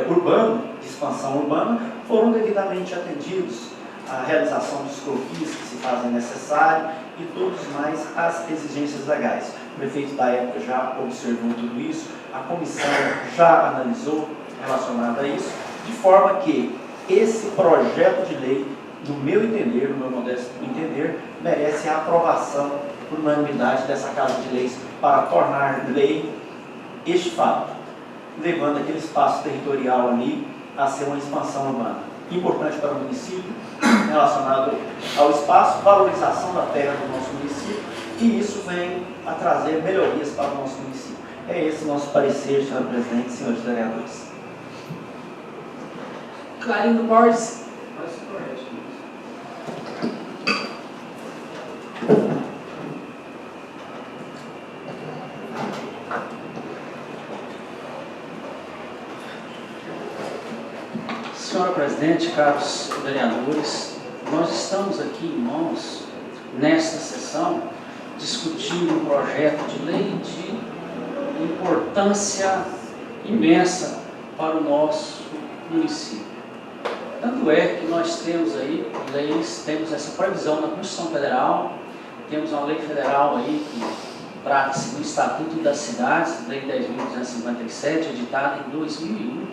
urbano, de expansão urbana, foram devidamente atendidos. A realização dos croquis que se fazem necessário e todos mais as exigências legais. O prefeito da época já observou tudo isso, a comissão já analisou relacionado a isso, de forma que esse projeto de lei, no meu entender, no meu modesto entender, merece a aprovação por unanimidade dessa Casa de Leis para tornar lei este fato, levando aquele espaço territorial ali a ser uma expansão urbana. Importante para o município, relacionado ao espaço, valorização da terra do nosso município, e isso vem a trazer melhorias para o nosso município. É esse o nosso parecer, senhor presidente e senhores vereadores. Clarindo Borges. Senhora presidente, caros vereadores, nós estamos aqui, irmãos, nesta sessão, discutindo um projeto de lei de importância imensa para o nosso município. Tanto é que nós temos aí leis, temos essa previsão na Constituição Federal, temos uma lei federal aí que trata-se do Estatuto das Cidades, Lei 10.257, editada em 2001,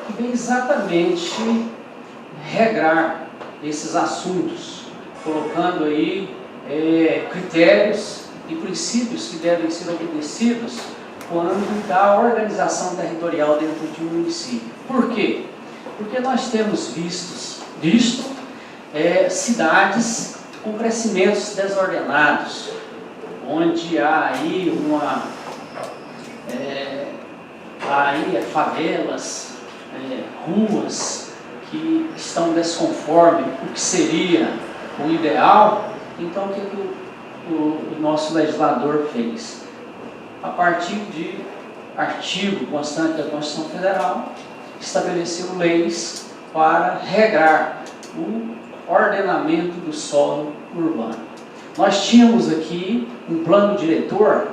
que vem exatamente regrar esses assuntos, colocando aí critérios e princípios que devem ser obedecidos quando da organização territorial dentro de um município. Por quê? Porque nós temos visto cidades com crescimentos desordenados, onde há aí favelas, ruas que estão desconforme o que seria o ideal. Então o que o nosso legislador fez? A partir de artigo constante da Constituição Federal, estabeleceu leis para regrar o ordenamento do solo urbano. Nós tínhamos aqui um plano diretor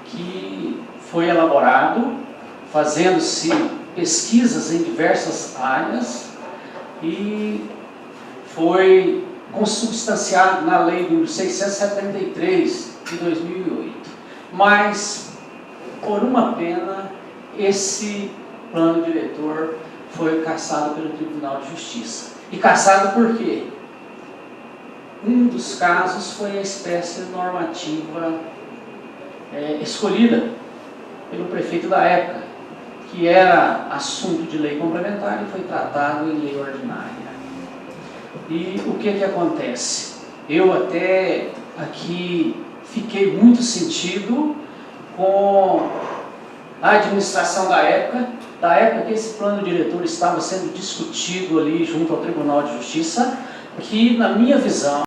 que foi elaborado, fazendo-se pesquisas em diversas áreas e foi consubstanciado na Lei nº 673 de 2008. Mas, por uma pena, esse plano diretor foi cassado pelo Tribunal de Justiça. E cassado por quê? Um dos casos foi a espécie normativa escolhida pelo prefeito da época, que era assunto de lei complementar e foi tratado em lei ordinária. E o que acontece? Eu até aqui fiquei muito sentido com a administração da época que esse plano diretor estava sendo discutido ali junto ao Tribunal de Justiça, que, na minha visão,